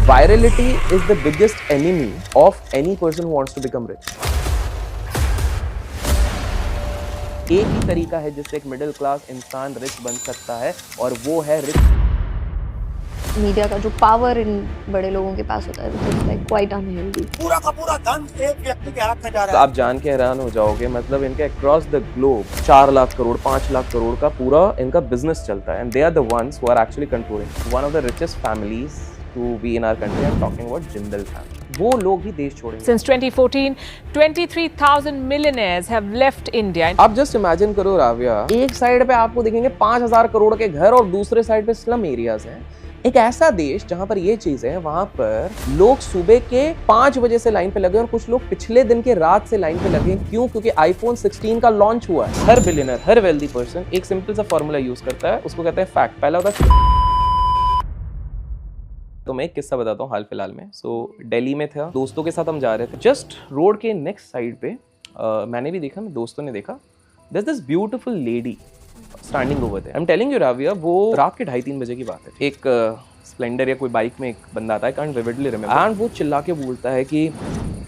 Virality is the biggest enemy of any person who wants to become rich. एक ही तरीका है जिससे एक मिडिल क्लास इंसान रिच बन सकता है और वो है रिच। मीडिया का जो पावर इन बड़े लोगों के पास होता है इट्स लाइक क्वाइट अनहेल्दी। पूरा का पूरा धन एक व्यक्ति के हाथ में जा तो रहा है। आप जान के हैरान हो जाओगे, मतलब इनके across the globe 4 lakh crore 5 lakh crore का पूरा इनका बिजनेस चलता है and they are the ones who are actually controlling one of the richest families to be in our country. I am talking about Jindal family. वो लोग भी देश छोड़ेंगे। Since 2014, 23,000 millionaires have left India. आप जस्ट इमेजिन करो राविया, एक side पे आपको देखेंगे 5,000 करोड़ के घर और दूसरे साइड पे स्लम एरियाज हैं। एक ऐसा देश जहां पर ये चीजें हैं, वहां पर लोग सुबह के 5 बजे से लाइन पे लगे और कुछ लोग पिछले दिन के रात से लाइन पे लगे। क्यों? क्योंकि आईफोन 16 का लॉन्च हुआ है। हर बिलियनर, हर वेल्दी पर्सन एक सिंपल सा फॉर्मूला यूज करता है, उसको कहते हैं फैक्ट। पहला होता है, तो मैं एक किस्सा बताता हूँ हाल फिलहाल में। दिल्ली में था, दोस्तों के साथ हम जा रहे थे। जस्ट रोड के नेक्स्ट साइड पे मैंने भी देखा, मेरे दोस्तों ने देखा, there's this beautiful lady standing over there. I'm telling you Rabia, वो रात के 2:30-3 बजे की बात है। एक स्प्लेंडर या कोई बाइक में एक बंदा आता है, can't vividly remember, and वो चिल्ला के बोलता है कि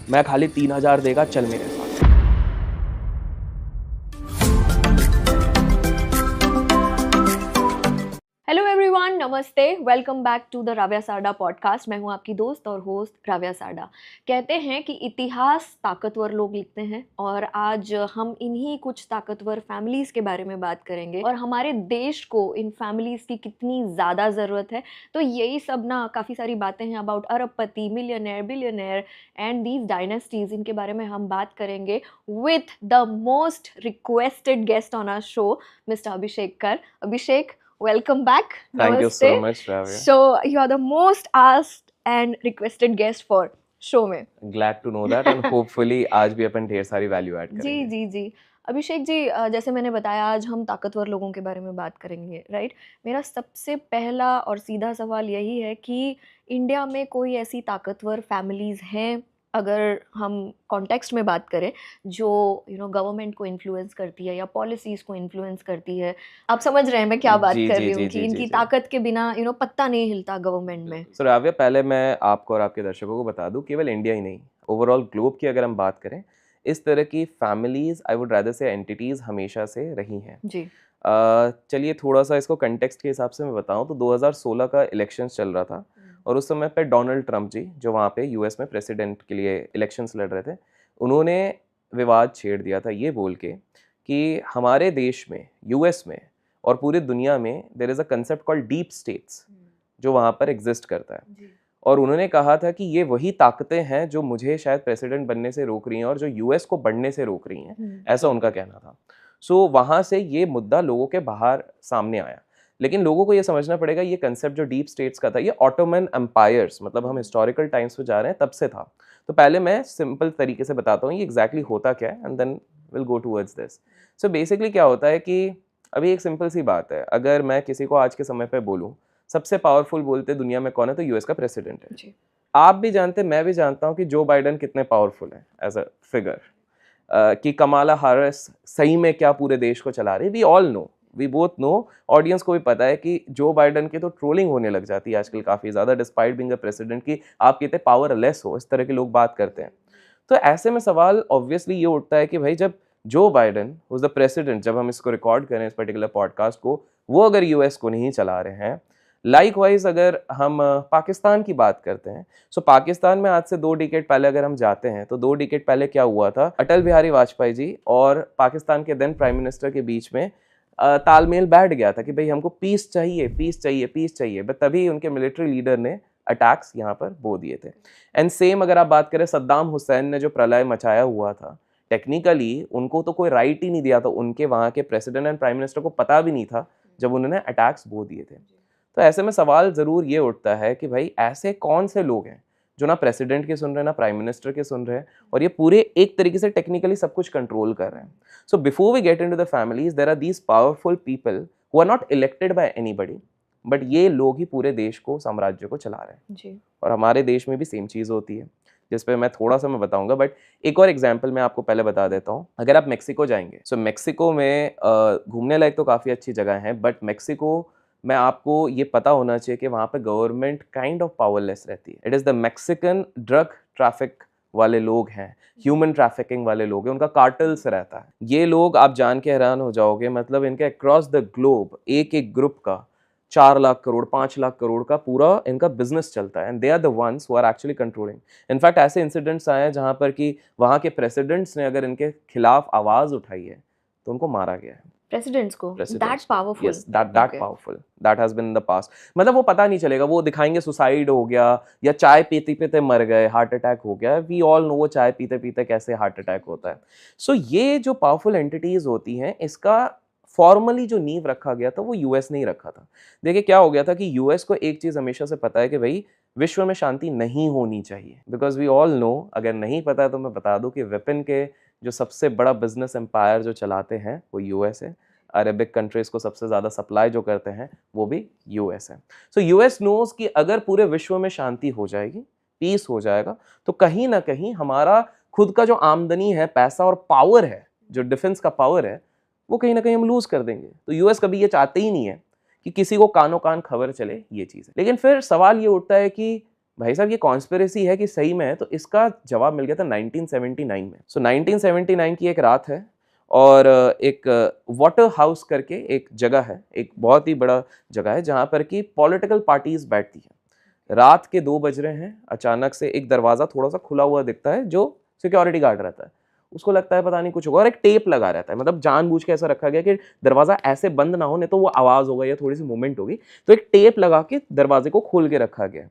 मैं खाली 3,000 देगा, चल मेरे साथ। Hello everyone, namaste, welcome back to the Raavya Sarda podcast. मैं हूं आपकी दोस्त और होस्ट राव्या सारडा। कहते हैं कि इतिहास ताकतवर लोग लिखते हैं और आज हम इन्हीं कुछ ताकतवर फैमिलीज़ के बारे में बात करेंगे और हमारे देश को इन फैमिलीज़ की कितनी ज़्यादा ज़रूरत है। तो यही सब ना काफ़ी सारी बातें हैं अबाउट अरबपति, millionaire, billionaire and these dynasties. इनके बारे में हम बात करेंगे with the most requested guest on our show, mister Abhishek Kar. Abhishek, welcome back. Thank you so much, Ravya. So you are the most asked and requested guest for show में. Glad to know that and hopefully आज भी अपन ढेर सारी value add करेंगे। जी जी जी अभिषेक जी, जैसे मैंने बताया आज हम ताकतवर लोगों के बारे में बात करेंगे, राइट। मेरा सबसे पहला और सीधा सवाल यही है कि इंडिया में कोई ऐसी ताकतवर फैमिलीज़ हैं, अगर हम कॉन्टेक्स्ट में बात करें, जो गवर्नमेंट को इन्फ्लुएंस करती है या पॉलिसीज़ को इन्फ्लुएंस करती है। आप समझ रहे हैं मैं क्या बात कर रही हूँ कि इनकी ताकत के बिना पत्ता नहीं हिलता गवर्नमेंट में। सो राव्या, पहले मैं आपको और आपके दर्शकों को बता दूं, केवल इंडिया ही नहीं, ओवरऑल ग्लोब की अगर हम बात करें, इस तरह की फैमिलीज, आई वुड रादर से एंटिटीज हमेशा से रही हैं जी। चलिए थोड़ा सा इसको कंटेक्स्ट के हिसाब से मैं बताऊं तो 2016 का इलेक्शन चल रहा था और उस समय पे डोनाल्ड ट्रंप जी, जो वहाँ पे यूएस में प्रेसिडेंट के लिए इलेक्शंस लड़ रहे थे, उन्होंने विवाद छेड़ दिया था ये बोल के कि हमारे देश में, यूएस में और पूरी दुनिया में there is a concept called deep states जो वहाँ पर एग्जिस्ट करता है। और उन्होंने कहा था कि ये वही ताकतें हैं जो मुझे शायद प्रेसिडेंट बनने से रोक रही हैं और जो यूएस को बढ़ने से रोक रही हैं, ऐसा उनका कहना था। सो वहाँ से ये मुद्दा लोगों के बाहर सामने आया। लेकिन लोगों को ये समझना पड़ेगा, ये कंसेप्ट जो डीप स्टेट्स का था, ये ऑटोमन एम्पायर्स, मतलब हम हिस्टोरिकल टाइम्स पे जा रहे हैं, तब से था। तो पहले मैं सिंपल तरीके से बताता हूँ ये एग्जैक्टली होता क्या है and then will go towards this. So basically क्या होता है कि अभी एक सिंपल सी बात है, अगर मैं किसी को आज के समय पे बोलूँ सबसे पावरफुल बोलते दुनिया में कौन है, तो यूएस का प्रेसिडेंट है जी। आप भी जानते, मैं भी जानता हूँ कि जो बाइडन कितने पावरफुल हैं एज अ फिगर, कि कमाला हैरिस सही में क्या पूरे देश को चला रही है। We all know, we both know, audience को भी पता है कि जो बाइडन की तो ट्रोलिंग होने लग जाती है आजकल काफ़ी ज़्यादा, डिस्पाइट बीइंग अ प्रेसिडेंट, की आप कहते पावरलेस हो, इस तरह के लोग बात करते हैं। तो ऐसे में सवाल ऑब्वियसली ये उठता है कि भाई जब जो बाइडन वाज द प्रेसिडेंट, जब हम इसको रिकॉर्ड करें इस पर्टिकुलर पॉडकास्ट को, वो अगर यूएस को नहीं चला रहे हैं, लाइकवाइज अगर हम पाकिस्तान की बात करते हैं, सो पाकिस्तान में आज से 2 डिकेड पहले अगर हम जाते हैं तो 2 डिकेड पहले क्या हुआ था, अटल बिहारी वाजपेयी जी और पाकिस्तान के देन प्राइम मिनिस्टर के बीच में तालमेल बैठ गया था कि भाई हमको पीस चाहिए, पीस चाहिए, पीस चाहिए, बट तभी उनके मिलिट्री लीडर ने अटैक्स यहाँ पर बो दिए थे। एंड सेम अगर आप बात करें सद्दाम हुसैन ने जो प्रलय मचाया हुआ था, टेक्निकली उनको तो कोई राइट ही नहीं दिया था, उनके वहाँ के प्रेसिडेंट एंड प्राइम मिनिस्टर को पता भी नहीं था जब उन्होंने अटैक्स बो दिए थे। तो ऐसे में सवाल ज़रूर ये उठता है कि भाई ऐसे कौन से लोग हैं जो ना प्रेसिडेंट के सुन रहे हैं ना प्राइम मिनिस्टर के सुन रहे हैं और ये पूरे एक तरीके से टेक्निकली सब कुछ कंट्रोल कर रहे हैं। So before we get into the families, there are these powerful people who are not elected by anybody, but ये लोग ही पूरे देश को, साम्राज्य को चला रहे हैं जी। और हमारे देश में भी सेम चीज़ होती है, जिस पे मैं थोड़ा सा मैं बताऊंगा, बट एक और एग्जांपल मैं आपको पहले बता देता हूँ। अगर आप मेक्सिको जाएंगे, सो मेक्सिको में घूमने लायक तो काफ़ी अच्छी जगह है, बट मेक्सिको मैं आपको ये पता होना चाहिए कि वहाँ पे गवर्नमेंट काइंड ऑफ पावरलेस रहती है। It is the Mexican drug traffic वाले लोग हैं, ह्यूमन ट्रैफिकिंग वाले लोग हैं, उनका कार्टल्स रहता है। ये लोग आप जान के हैरान हो जाओगे, मतलब इनके अक्रॉस द ग्लोब एक एक ग्रुप का 4 लाख करोड़ 5 लाख करोड़ का पूरा इनका बिजनेस चलता है, and they are the ones who are actually controlling. In fact ऐसे इंसिडेंट्स आए हैं जहाँ पर कि वहाँ के प्रेसिडेंट्स ने अगर इनके खिलाफ आवाज़ उठाई है तो उनको मारा गया है। प्रेसिडेंट्स को Presidents that powerful. yes that Okay. powerful that has been in the past। मतलब वो पता नहीं चलेगा, वो दिखाएंगे सुसाइड हो गया या चाय पीते पीते मर गए, हार्ट अटैक हो गया। वी ऑल नो वो चाय पीते पीते कैसे हार्ट अटैक होता है। सो ये जो पावरफुल एंटिटीज होती हैं, इसका फॉर्मली जो नींव रखा गया था वो यूएस ने ही रखा था। देखिए क्या हो गया था कि यूएस को एक चीज हमेशा से पता है कि भाई विश्व में शांति नहीं होनी चाहिए, बिकॉज वी ऑल नो, अगर नहीं पता है तो मैं बता दूं कि वेपन के जो सबसे बड़ा बिजनेस एम्पायर जो चलाते हैं वो यूएस है। अरेबिक कंट्रीज को सबसे ज़्यादा सप्लाई जो करते हैं वो भी यूएस है। सो यूएस नोज कि अगर पूरे विश्व में शांति हो जाएगी, पीस हो जाएगा, तो कहीं ना कहीं हमारा खुद का जो आमदनी है, पैसा और पावर है, जो डिफेंस का पावर है, वो कहीं ना कहीं हम लूज कर देंगे। तो यूएस कभी ये चाहते ही नहीं है कि किसी को कानो कान खबर चले ये चीज़। लेकिन फिर सवाल ये उठता है कि भाई साहब ये कॉन्स्पिरेसी है कि सही में है? तो इसका जवाब मिल गया था 1979 में। सो 1979 की एक रात है और एक वाटर हाउस करके एक जगह है, एक बहुत ही बड़ा जगह है जहाँ पर कि पॉलिटिकल पार्टीज बैठती हैं। रात के 2 बज रहे हैं, अचानक से एक दरवाज़ा थोड़ा सा खुला हुआ दिखता है, जो सिक्योरिटी गार्ड रहता है उसको लगता है पता नहीं कुछ होगा, और एक टेप लगा रहता है, मतलब जानबूझ के ऐसा रखा गया कि दरवाज़ा ऐसे बंद ना हो, नहीं तो वो आवाज़ होगा या थोड़ी सी मूवमेंट होगी, तो एक टेप लगा के दरवाजे को खोल के रखा गया।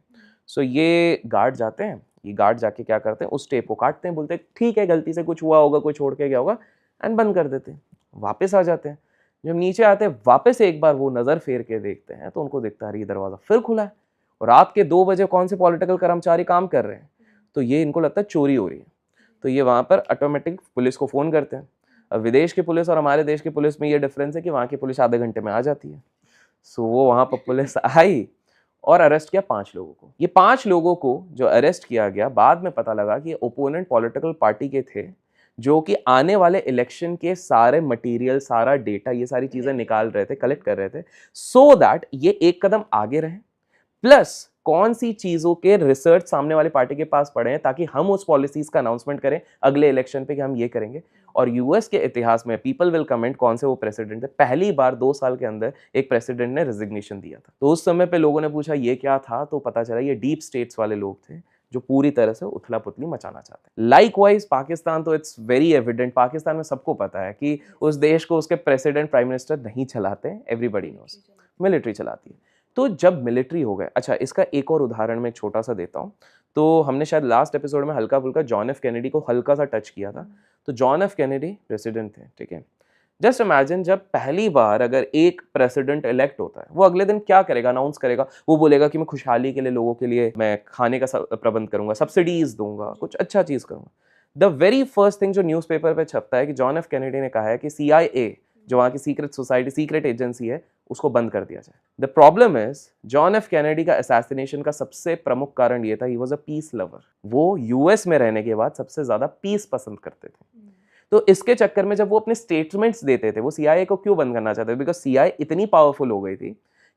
सो ये गार्ड जाते हैं, ये गार्ड जाके क्या करते हैं, उस टेप को काटते हैं, बोलते हैं ठीक है गलती से कुछ हुआ होगा, कोई छोड़ के गया होगा, एंड बंद कर देते हैं। वापस आ जाते हैं। जब नीचे आते हैं वापस एक बार वो नज़र फेर के देखते हैं तो उनको दिखता है ये दरवाज़ा फिर खुला है, और रात के 2 बजे कौन से पॉलिटिकल कर्मचारी काम कर रहे हैं, तो ये इनको लगता है चोरी हो रही है। तो ये वहाँ पर ऑटोमेटिक पुलिस को फ़ोन करते हैं। अब विदेश की पुलिस और हमारे देश की पुलिस में ये डिफरेंस है कि वहाँ की पुलिस आधे घंटे में आ जाती है। सो वो वहाँ पर पुलिस आई और अरेस्ट किया 5 लोगों को। ये 5 लोगों को जो अरेस्ट किया गया, बाद में पता लगा कि ये ओपोनेंट पॉलिटिकल पार्टी के थे, जो कि आने वाले इलेक्शन के सारे मटेरियल, सारा डेटा, ये सारी चीज़ें निकाल रहे थे, कलेक्ट कर रहे थे, सो दैट ये एक कदम आगे रहें, प्लस कौन सी चीज़ों के रिसर्च सामने वाली पार्टी के पास पड़े हैं ताकि हम उस पॉलिसीज़ का अनाउंसमेंट करें अगले इलेक्शन पे कि हम ये करेंगे। और यूएस के इतिहास में पीपल विल कमेंट कौन से वो प्रेसिडेंट थे, पहली बार 2 साल के अंदर एक प्रेसिडेंट ने रेजिग्नेशन दिया था। तो उस समय पे लोगों ने पूछा ये क्या था, तो पता चला ये डीप स्टेट्स वाले लोग थे जो पूरी तरह से उथला पुथली मचाना चाहते हैं। लाइकवाइज पाकिस्तान, तो इट्स वेरी एविडेंट, पाकिस्तान में सबको पता है कि उस देश को उसके प्रेसिडेंट प्राइम मिनिस्टर नहीं चलाते, एवरीबडी नोस, मिलिट्री चलाती है। तो जब मिलिट्री हो गए, अच्छा इसका एक और उदाहरण मैं छोटा सा देता हूँ। तो हमने शायद लास्ट एपिसोड में हल्का फुल्का जॉन एफ कैनेडी को हल्का सा टच किया था। तो जॉन एफ कैनेडी प्रेसिडेंट थे, ठीक है। जस्ट इमेजिन जब पहली बार अगर एक प्रेसिडेंट इलेक्ट होता है, वो अगले दिन क्या करेगा, अनाउंस करेगा, वो बोलेगा कि मैं खुशहाली के लिए लोगों के लिए मैं खाने का प्रबंध करूंगा, सब्सिडीज दूंगा, कुछ अच्छा चीज करूंगा। द वेरी फर्स्ट थिंग जो न्यूज़पेपर पे छपता है कि जॉन एफ कैनेडी ने कहा है कि CIA, जो वहाँ की सीक्रेट सोसाइटी, सीक्रेट एजेंसी है, उसको बंद कर दिया जाए। The problem is John F Kennedy का असैसिनेशन का सबसे प्रमुख कारण ये था, he was a piece lover. वो यूएस में रहने के बाद सबसे ज्यादा पीस पसंद करते थे। तो इसके चक्कर में जब वो अपने स्टेटमेंट्स देते थे, वो CIA को क्यों बंद करना चाहते थे, बिकॉज CIA इतनी पावरफुल हो गई थी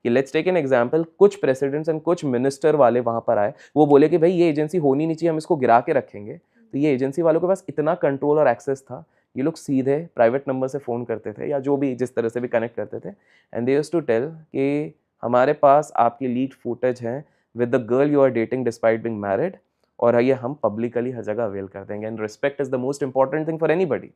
कि लेट्स टेक एन एग्जांपल, कुछ प्रेसिडेंट्स एंड कुछ मिनिस्टर वाले वहां पर आए, वो बोले कि भाई ये एजेंसी होनी नहीं चाहिए, हम इसको गिरा के रखेंगे। तो ये एजेंसी वालों के पास इतना कंट्रोल और एक्सेस था, ये लोग सीधे प्राइवेट नंबर से फ़ोन करते थे या जो भी जिस तरह से भी कनेक्ट करते थे, and they used to tell कि हमारे पास आपकी लीड फुटेज है with the girl you are dating despite being married, और ये हम पब्लिकली हर जगह अवेल कर देंगे, and respect is the most important thing for anybody.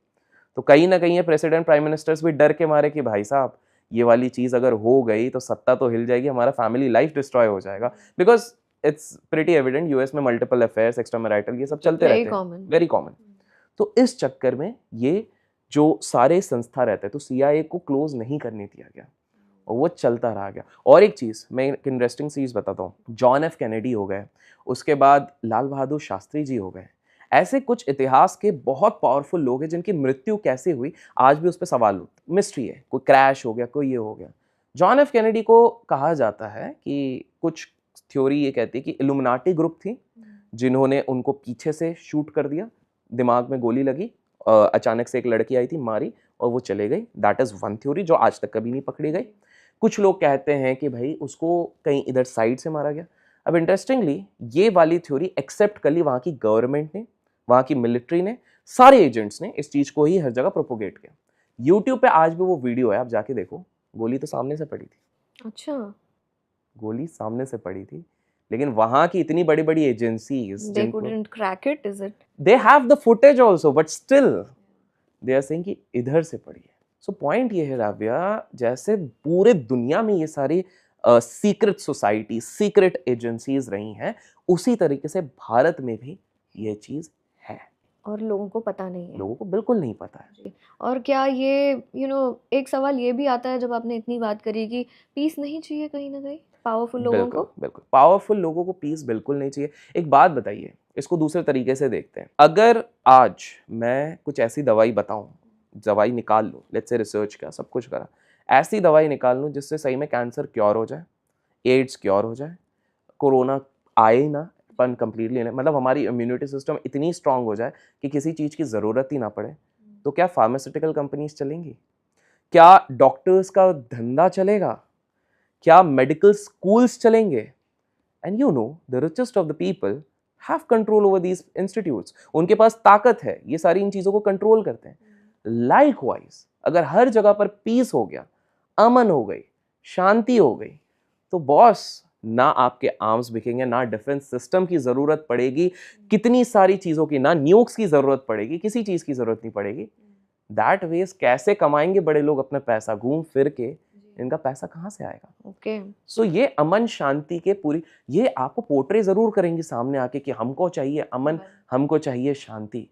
तो कहीं ना कहीं ये प्रेसिडेंट प्राइम मिनिस्टर्स भी डर के मारे कि भाई साहब ये वाली चीज़ अगर हो गई तो सत्ता तो हिल जाएगी, हमारा फैमिली लाइफ डिस्ट्रॉय हो जाएगा, because it's pretty evident US में मल्टीपल अफेयर्स, एक्स्ट्रा मैरिटल, ये सब चलते रहते हैं, वेरी कॉमन। तो इस चक्कर में ये जो सारे संस्था रहते हैं, तो CIA को क्लोज नहीं करने दिया गया और वो चलता रहा गया। और एक चीज़, मैं एक इंटरेस्टिंग चीज़ बताता हूँ, जॉन एफ कैनेडी हो गए, उसके बाद लाल बहादुर शास्त्री जी हो गए, ऐसे कुछ इतिहास के बहुत पावरफुल लोग हैं जिनकी मृत्यु कैसे हुई आज भी उस पर सवाल मिस्ट्री है। कोई क्रैश हो गया, कोई ये हो गया। जॉन एफ कैनेडी को कहा जाता है कि कुछ थ्योरी ये कहती है कि इल्यूमिनाटी ग्रुप थी जिन्होंने उनको पीछे से शूट कर दिया, दिमाग में गोली लगी, अचानक से एक लड़की आई थी, मारी और वो चले गई। दैट इज वन थ्योरी जो आज तक कभी नहीं पकड़ी गई। कुछ लोग कहते हैं कि भाई उसको कहीं इधर साइड से मारा गया। अब इंटरेस्टिंगली ये वाली थ्योरी एक्सेप्ट कर ली वहाँ की गवर्नमेंट ने, वहाँ की मिलिट्री ने, सारे एजेंट्स ने इस चीज़ को ही हर जगह प्रोपोगेट किया। यूट्यूब पे आज भी वो वीडियो है, आप जाके देखो, गोली तो सामने से पड़ी थी। अच्छा, गोली सामने से पड़ी थी, लेकिन वहाँ की इतनी बड़ी बड़ी agencies they couldn't crack it, is it? They have the footage also, but still they are saying कि इधर से पड़ी है। सो पॉइंट ये है राव्या, जैसे पूरे दुनिया में ये सारी सीक्रेट सोसाइटी, सीक्रेट एजेंसीज रही हैं, उसी तरीके से भारत में भी ये चीज है और लोगों को पता नहीं है। लोगों को बिल्कुल नहीं पता है। और क्या ये एक सवाल ये भी आता है जब आपने इतनी बात करी कि पीस नहीं चाहिए कहीं ना कहीं पावरफुल लोगों को? बिल्कुल पावरफुल लोगों को पीस बिल्कुल नहीं चाहिए। एक बात बताइए, इसको दूसरे तरीके से देखते हैं। अगर आज मैं कुछ ऐसी दवाई बताऊं, दवाई निकाल लूं, लेट्स से रिसर्च किया, सब कुछ करा, ऐसी दवाई निकाल लूं जिससे सही में कैंसर क्योर हो जाए, एड्स क्योर हो जाए, कोरोना आए ही ना, अपन कंप्लीटली, मतलब हमारी इम्यूनिटी सिस्टम इतनी स्ट्रांग हो जाए कि किसी चीज़ की ज़रूरत ही ना पड़े, तो क्या फार्मास्यूटिकल कंपनीज चलेंगी? क्या डॉक्टर्स का धंधा चलेगा? क्या मेडिकल स्कूल्स चलेंगे? And you know the richest of the people have control over these institutes. उनके पास ताकत है, ये सारी इन चीज़ों को कंट्रोल करते हैं। लाइकवाइज अगर हर जगह पर पीस हो गया, अमन हो गई, शांति हो गई, तो बॉस ना आपके आर्म्स बिकेंगे, ना डिफेंस सिस्टम की जरूरत पड़ेगी, कितनी सारी चीजों की, ना न्यूक्स की जरूरत पड़ेगी, किसी चीज की जरूरत नहीं पड़ेगी। दैट वेज कैसे कमाएंगे बड़े लोग अपना पैसा? घूम फिर के इनका पैसा कहाँ से आएगा? ओके, सो ये अमन शांति के पूरी, ये आपको पोर्ट्रे जरूर करेंगे सामने आके कि हमको चाहिए अमन, हमको चाहिए शांति।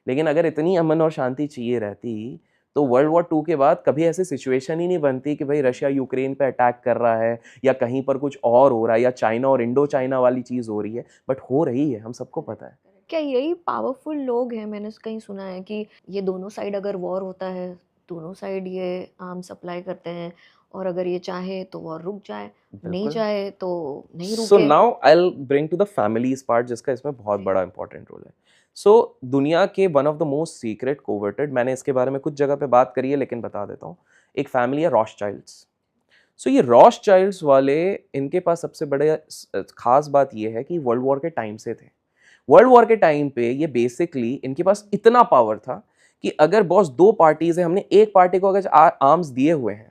लेकिन अगर इतनी अमन और शांति चाहिए रहती तो वर्ल्ड वॉर 2 के बाद कभी ऐसी सिचुएशन ही नहीं बनती कि भाई रशिया यूक्रेन पे अटैक कर रहा है या कहीं पर कुछ और हो रहा है या चाइना और इंडो चाइना वाली चीज हो रही है, बट हो रही है, हम सबको पता है। क्या यही पावरफुल लोग हैं? मैंने कहीं सुना है कि ये दोनों साइड अगर वॉर होता है, दोनों साइड ये आर्म सप्लाई करते हैं, और अगर ये चाहे तो वॉर रुक जाए, नहीं चाहे तो नहीं रुके। So now I will bring to the families part, जिसका इसमें बहुत बड़ा इंपॉर्टेंट रोल है। सो दुनिया के one of the most secret coveted, मैंने इसके बारे में कुछ जगह पे बात करी है लेकिन बता देता हूँ, एक फैमिली है रॉथशाइल्ड्स। सो ये रॉथशाइल्ड्स वाले, इनके पास सबसे बड़े खास बात ये है कि वर्ल्ड वॉर के टाइम से थे। वर्ल्ड वॉर के टाइम पे ये बेसिकली, इनके पास इतना पावर था कि अगर बॉस दो पार्टीज है, हमने एक पार्टी को अगर आर्म्स दिए हुए हैं,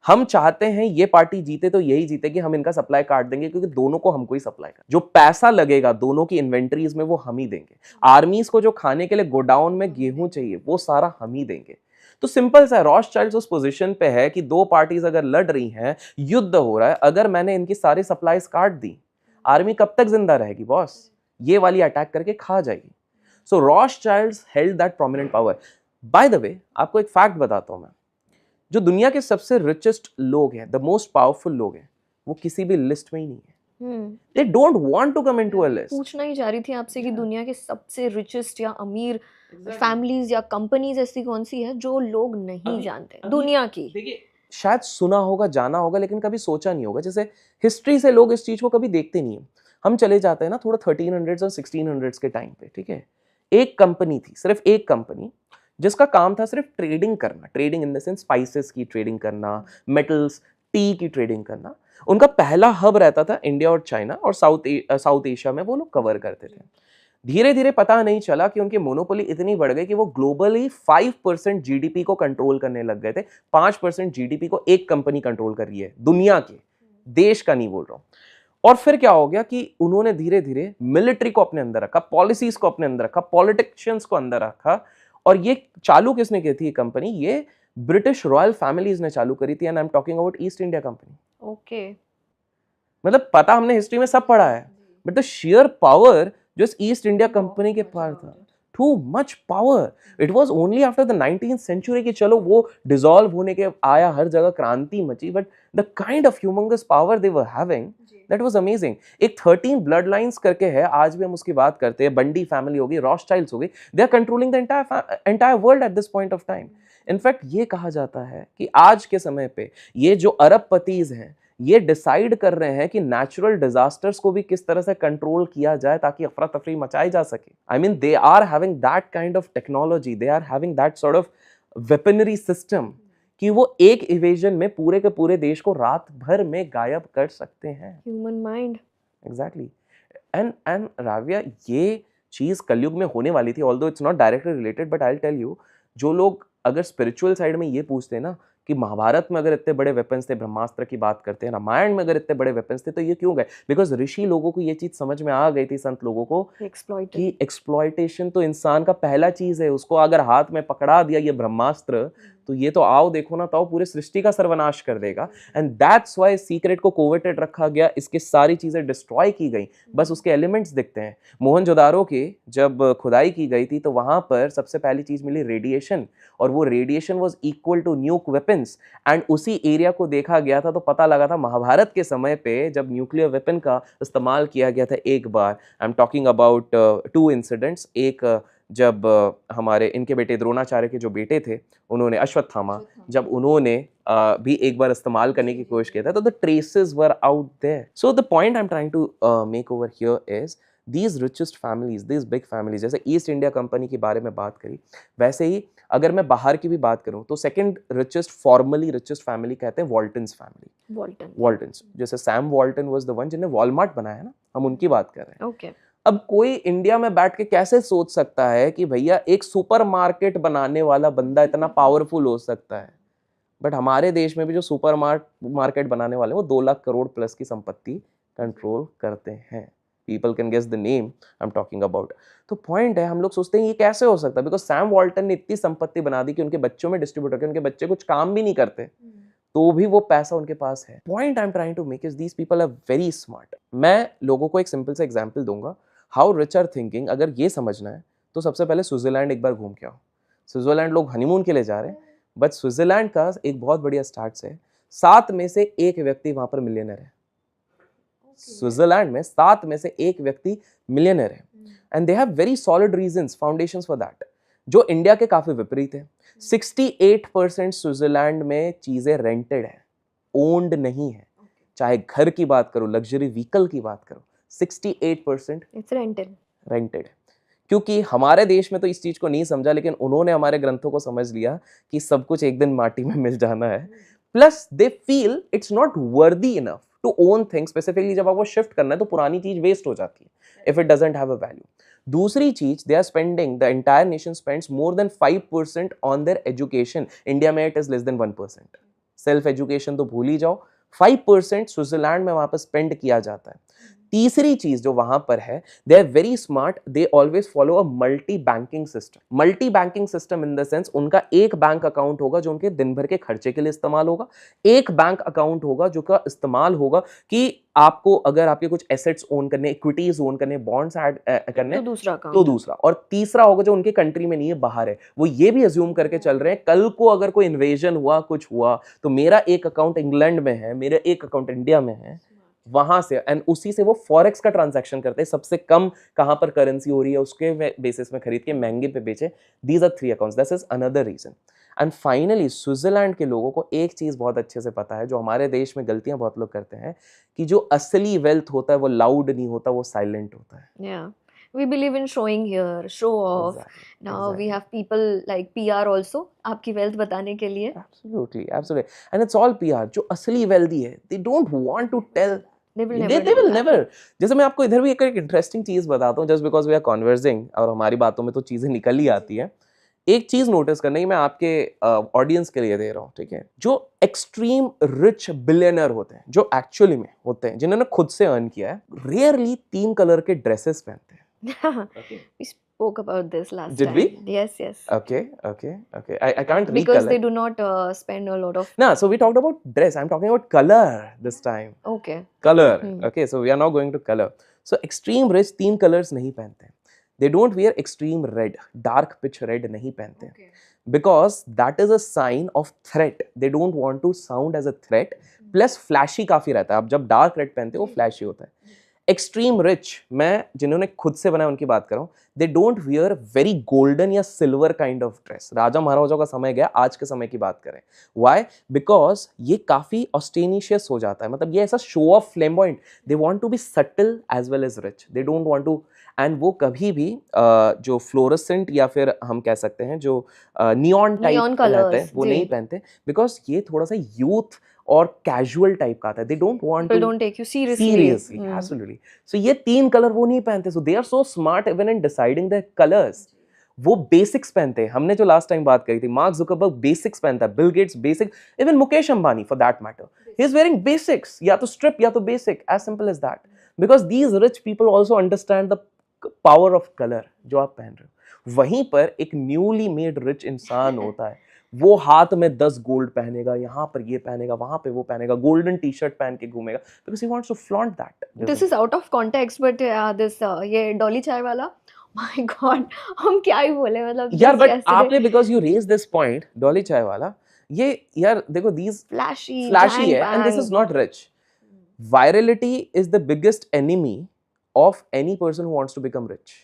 हम चाहते हैं ये पार्टी जीते तो यही जीतेगी, हम इनका सप्लाई काट देंगे क्योंकि दोनों को हमको ही सप्लाई कर, जो पैसा लगेगा दोनों की इन्वेंटरीज में वो हम ही देंगे। आर्मीज को जो खाने के लिए गोडाउन में गेहूं चाहिए वो सारा हम ही देंगे। तो सिंपल सा, रॉथशाइल्ड्स उस पोजीशन पे है कि दो पार्टीज अगर लड़ रही हैं, युद्ध हो रहा है, अगर मैंने इनकी सारी सप्लाईज काट दी, आर्मी कब तक जिंदा रहेगी बॉस? ये वाली अटैक करके खा जाएगी। So Rothschilds held that prominent power. By the way, आपको एक फैक्ट बताता हूं मैं, जो दुनिया के सबसे रिचेस्ट लोग हैं, द मोस्ट पावरफुल लोग हैं, वो किसी भी लिस्ट में ही नहीं है। They don't want to come into a list. पूछना ही जा रही थी आपसे कि दुनिया के सबसे रिचेस्ट या अमीर फैमिलीज या कंपनीज ऐसी कौन सी है जो लोग नहीं जानते दुनिया की? देखिए, शायद सुना होगा, जाना होगा, लेकिन कभी सोचा नहीं होगा। जैसे हिस्ट्री से लोग इस चीज को कभी देखते नहीं है। हम चले जाते हैं ना थोड़ा 1300s और 1600s के टाइम पे, ठीक है? एक कंपनी थी, सिर्फ एक कंपनी, जिसका काम था सिर्फ ट्रेडिंग करना। Trading in the sense spices की ट्रेडिंग करना, मेटल्स, टी की ट्रेडिंग करना। उनका पहला हब रहता था इंडिया और चाइना, और साउथ एशिया में वो लोग कवर करते थे। धीरे धीरे पता नहीं चला कि उनकी मोनोपोली इतनी बढ़ गई कि वो ग्लोबली 5% जीडीपी को कंट्रोल करने लग गए थे। 5% जीडीपी को एक कंपनी कंट्रोल कर रही है, दुनिया के, देश का नहीं बोल रहा हूं। और फिर क्या हो गया कि उन्होंने धीरे धीरे मिलिट्री को अपने अंदर रखा, पॉलिसीज को अपने अंदर रखा, पॉलिटिशियंस को अंदर रखा। और ये चालू किसने की थी ये कंपनी? ये ब्रिटिश रॉयल फैमिलीज ने चालू करी थी, and I am talking about east India company. Okay, मतलब पता, हमने हिस्ट्री में सब पढ़ा है, बट द शेयर पावर जो इस ईस्ट इंडिया कंपनी के पास था, too much power. It was only after the 19th century कि चलो वो डिसॉल्व होने के आया, हर जगह क्रांति मची, but the kind of humongous power they were having, that was amazing. एक 13 ब्लड लाइन्स करके है, आज भी हम उसकी बात करते हैं। बंडी फैमिली होगी, रॉथशाइल्ड्स हो गई, they are controlling the entire world at this point of time. In fact ये कहा जाता है कि आज के समय पे ये जो अरबपतिज हैं, ये डिसाइड कर रहे हैं कि नेचुरल डिजास्टर्स को भी किस तरह से कंट्रोल किया जाए ताकि अफरा तफरी मचाई जा सके। I mean, they are having that kind of technology, they are having that sort of weaponry system कि वो एक इवेजन में पूरे के पूरे देश को रात भर में गायब कर सकते हैं। Human mind. Exactly. And Raavya, ये चीज कलयुग में होने वाली थी, although it's not directly related, but I will tell you, जो लोग अगर स्पिरिचुअल साइड में ये पूछते हैं ना कि महाभारत में अगर इतने बड़े वेपन्स थे, ब्रह्मास्त्र की बात करते हैं, रामायण में अगर इतने बड़े वेपन्स थे, तो ये क्यों गए? बिकॉज ऋषि लोगों को ये चीज समझ में आ गई थी, संत लोगों को, कि एक्सप्लॉयटेशन तो इंसान का पहला चीज है। उसको अगर हाथ में पकड़ा दिया ये ब्रह्मास्त्र, तो ये तो आओ देखो ना, तो पूरे सृष्टि का सर्वनाश कर देगा। एंड दैट्स व्हाई सीक्रेट को कोवेटेड रखा गया, इसकी सारी चीजें डिस्ट्रॉय की गई, बस उसके एलिमेंट्स दिखते हैं। मोहनजोदारो की जब खुदाई की गई थी, तो वहां पर सबसे पहली चीज मिली रेडिएशन, और वो radiation was equal to nuke weapons. And उसी एरिया को देखा गया था, तो पता लगा था महाभारत के समय पे जब न्यूक्लियर वेपन का इस्तेमाल किया गया था एक बार, I am talking about 2 incidents. एक जब हमारे इनके बेटे द्रोणाचार्य के जो बेटे थे, उन्होंने अश्वत्थामा, जब उन्होंने भी एक बार इस्तेमाल करने की कोशिश किया था, तो the traces were out there. So the point I am trying to make over here is these richest families, these big families, जैसे ईस्ट इंडिया कंपनी के बारे में बात करी, वैसे ही अगर मैं बाहर की भी बात करूं, तो second richest, formally richest family कहते हैं वॉल्टन्स फैमिली। वॉल्टन्स, जैसे Sam Walton was the one जिन्हें वॉलमार्ट बनाया ना, हम उनकी बात कर रहे हैं। ओके। अब कोई इंडिया में बैठ के कैसे सोच सकता है कि भैया एक सुपरमार्केट बनाने वाला बंदा इतना पावरफुल हो सकता है? बट हमारे देश में भी जो सुपरमार्केट बनाने वाले हैं, वो 2 लाख करोड़ प्लस की संपत्ति कंट्रोल करते हैं। People can guess the name I am talking about. तो पॉइंट है, हम लोग सोचते हैं ये कैसे हो सकता है, बिकॉज सैम वॉल्टन ने इतनी संपत्ति बना दी कि उनके बच्चों में डिस्ट्रीब्यूट होकर, उनके बच्चे कुछ काम भी नहीं करते, तो भी वो पैसा उनके पास है। Point I am trying to make is these people are very smart. मैं लोगों को एक सिंपल सा एग्जांपल दूंगा, हाउ रिच आर थिंकिंग। अगर ये समझना है तो सबसे पहले स्विट्जरलैंड एक बार घूम के आओ। स्विट्जरलैंड लोग हनीमून के लिए जा रहे हैं, बट स्विट्जरलैंड का एक बहुत बढ़िया स्टार्ट है, 7 में से 1 व्यक्ति वहां पर मिलियनर है। स्विट्जरलैंड में 7 में से 1 व्यक्ति मिलियनर है, and they have very solid reasons, foundations for that, जो इंडिया के काफी विपरीत है। 68% स्विट्जरलैंड में चीजें रेंटेड है, ओन्ड नहीं है। चाहे घर की बात करो, लग्जरी व्हीकल की बात करो, 68% इट्स रेंटेड। क्योंकि हमारे देश में तो इस चीज को नहीं समझा, लेकिन उन्होंने हमारे ग्रंथों को समझ लिया कि सब कुछ एक दिन माटी में मिल जाना है। Plus they feel it's not worthy enough to own things. Specifically जब आपको शिफ्ट करना है, तो पुरानी चीज वेस्ट हो जाती है if it doesn't have a value. दूसरी चीज, they are spending, the entire nation spends more than 5% on their education. India में it is less than 1%। Self education तो भूल ही जाओ, 5% स्विट्जरलैंड में वहां पर स्पेंड किया जाता है। तीसरी चीज जो वहां पर है, they are very smart, they always follow a multi banking system. Multi banking system in the sense, उनका एक बैंक अकाउंट होगा जो उनके दिन भर के खर्चे के लिए इस्तेमाल होगा, एक बैंक अकाउंट होगा जो का इस्तेमाल होगा कि आपको अगर आपके कुछ एसेट्स ओन करने, इक्विटीज ओन करने, बॉन्ड्स ऐड करने, तो दूसरा, और तीसरा होगा जो उनके कंट्री में नहीं है, बाहर है। वो ये भी अज्यूम करके चल रहे हैं, कल को अगर कोई इन्वेजन हुआ, कुछ हुआ, तो मेरा एक अकाउंट इंग्लैंड में है, मेरा एक अकाउंट इंडिया में है, वहां से, एंड उसी से वो फॉरेक्स का ट्रांजैक्शन करते हैं, सबसे कम कहां पर करेंसी हो रही है उसके बेसिस में खरीद के महंगे पे बेचे। These are 3 accounts, this is another reason. And finally Switzerland के लोगों को एक चीज बहुत अच्छे से पता है, जो हमारे देश में गलतियां बहुत लोग करते हैं, कि जो असली वेल्थ होता है वो लाउड नहीं होता, वो साइलेंट होता है। Yeah. We believe in showing here, show off. Now we have people like PR also, आपकी wealth बताने के लिए. Absolutely. And it's all PR. जो असली wealthy है, they don't want to tell. They will never. जैसे मैं आपको इधर भी एक इंटरेस्टिंग चीज बताता हूँ, just because we are conversing, और हमारी बातों में तो चीजें निकल ही आती है। एक चीज नोटिस करना, कि मैं आपके ऑडियंस के लिए दे रहा हूँ, ठीक है? जो एक्सट्रीम रिच बिलियनर होते हैं, जो एक्चुअली में होते हैं, जिन्होंने खुद से अर्न किया है, रेयरली 3 कलर के ड्रेसेस पहनते हैं। We spoke about this last Did time. we? Yes. Okay. I can't Because recollect. they do not spend a lot of. No, so we talked about dress. I'm talking about color this time. Okay. Color. Okay, so we are now going to color. So extreme rich 3 colors नहीं पहनते. They don't wear extreme red, dark pitch red नहीं पहनते. Okay. Because that is a sign of threat. They don't want to sound as a threat. Plus flashy काफी रहता है. आप जब dark red पहनते हो, वो flashy होता है. एक्सट्रीम रिच, मैं जिन्होंने खुद से बनाया उनकी बात कर रहा हूँ, they don't wear very golden या सिल्वर काइंड ऑफ ड्रेस। राजा महाराजाओं का समय गया, आज के समय की बात करें, व्हाई? बिकॉज ये काफी ऑस्टेनिशियस हो जाता है, मतलब ये ऐसा show off flamboyant, they want to be subtle as well as rich, they don't want to, and वो कभी भी जो फ्लोरेसेंट या फिर हम कह सकते हैं जो नियॉन टाइप रहते हैं वो नहीं पहनते, बिकॉज ये थोड़ा सा यूथ और कैजुअल टाइप का आता है, they don't want to don't take you seriously. Absolutely. So ये 3 कलर वो नहीं पहनते, so they are so smart even in deciding the colours. वो बेसिक्स पहनते हैं, हमने जो लास्ट टाइम बात करी थी, मार्क जुकरबर्ग बेसिक्स पहनता है, Bill Gates basic, even Mukesh Ambani for that matter, he is wearing basics, या तो स्ट्रिप या तो basic, as simple as that, because these rich people also understand the power of colour जो आप पहन रहे हो। वहीं पर एक न्यूली मेड रिच इंसान होता है, वो हाथ में 10 गोल्ड पहनेगा, यहाँ पर ये पहनेगा, वहां पे वो पहनेगा, गोल्डन टी शर्ट पहन के घूमेगा, because he wants to flaunt that. This is out of context but this ये डॉली चाय वाला, माय गॉड, हम क्या ही बोले, मतलब यार बट आपने, because you raise this point, Dolly चाय वाला, ये यार देखो, दीज फ्लैशी है, and this is not rich. Virality is the biggest enemy of any person who wants to become rich.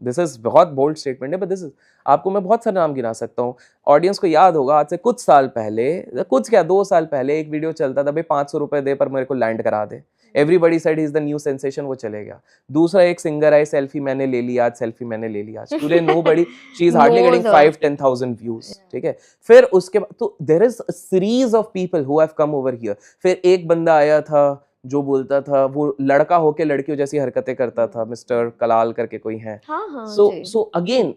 This is बहुत बोल्ड स्टेटमेंट है, बट दिस इज, आपको मैं बहुत सारे नाम गिना सकता हूँ, ऑडियंस को याद होगा, आज से कुछ साल पहले, कुछ क्या 2 साल पहले एक वीडियो चलता था, भाई 500 रुपए दे पर मेरे को लैंड करा दे, everybody said he is the new sensation, वो चले गया। दूसरा एक सिंगर आई, सेल्फी मैंने ले ली आज, सेल्फी मैंने ले ली आज, today nobody, she is hardly getting 5-10,000 views, ठीक है। फिर उसके बाद तो there is a series of people who have come over here. फिर एक बंदा आया था जो बोलता था, वो लड़का होके लड़कियों जैसी हरकतें करता था, मिस्टर कलाल करके कोई है, so again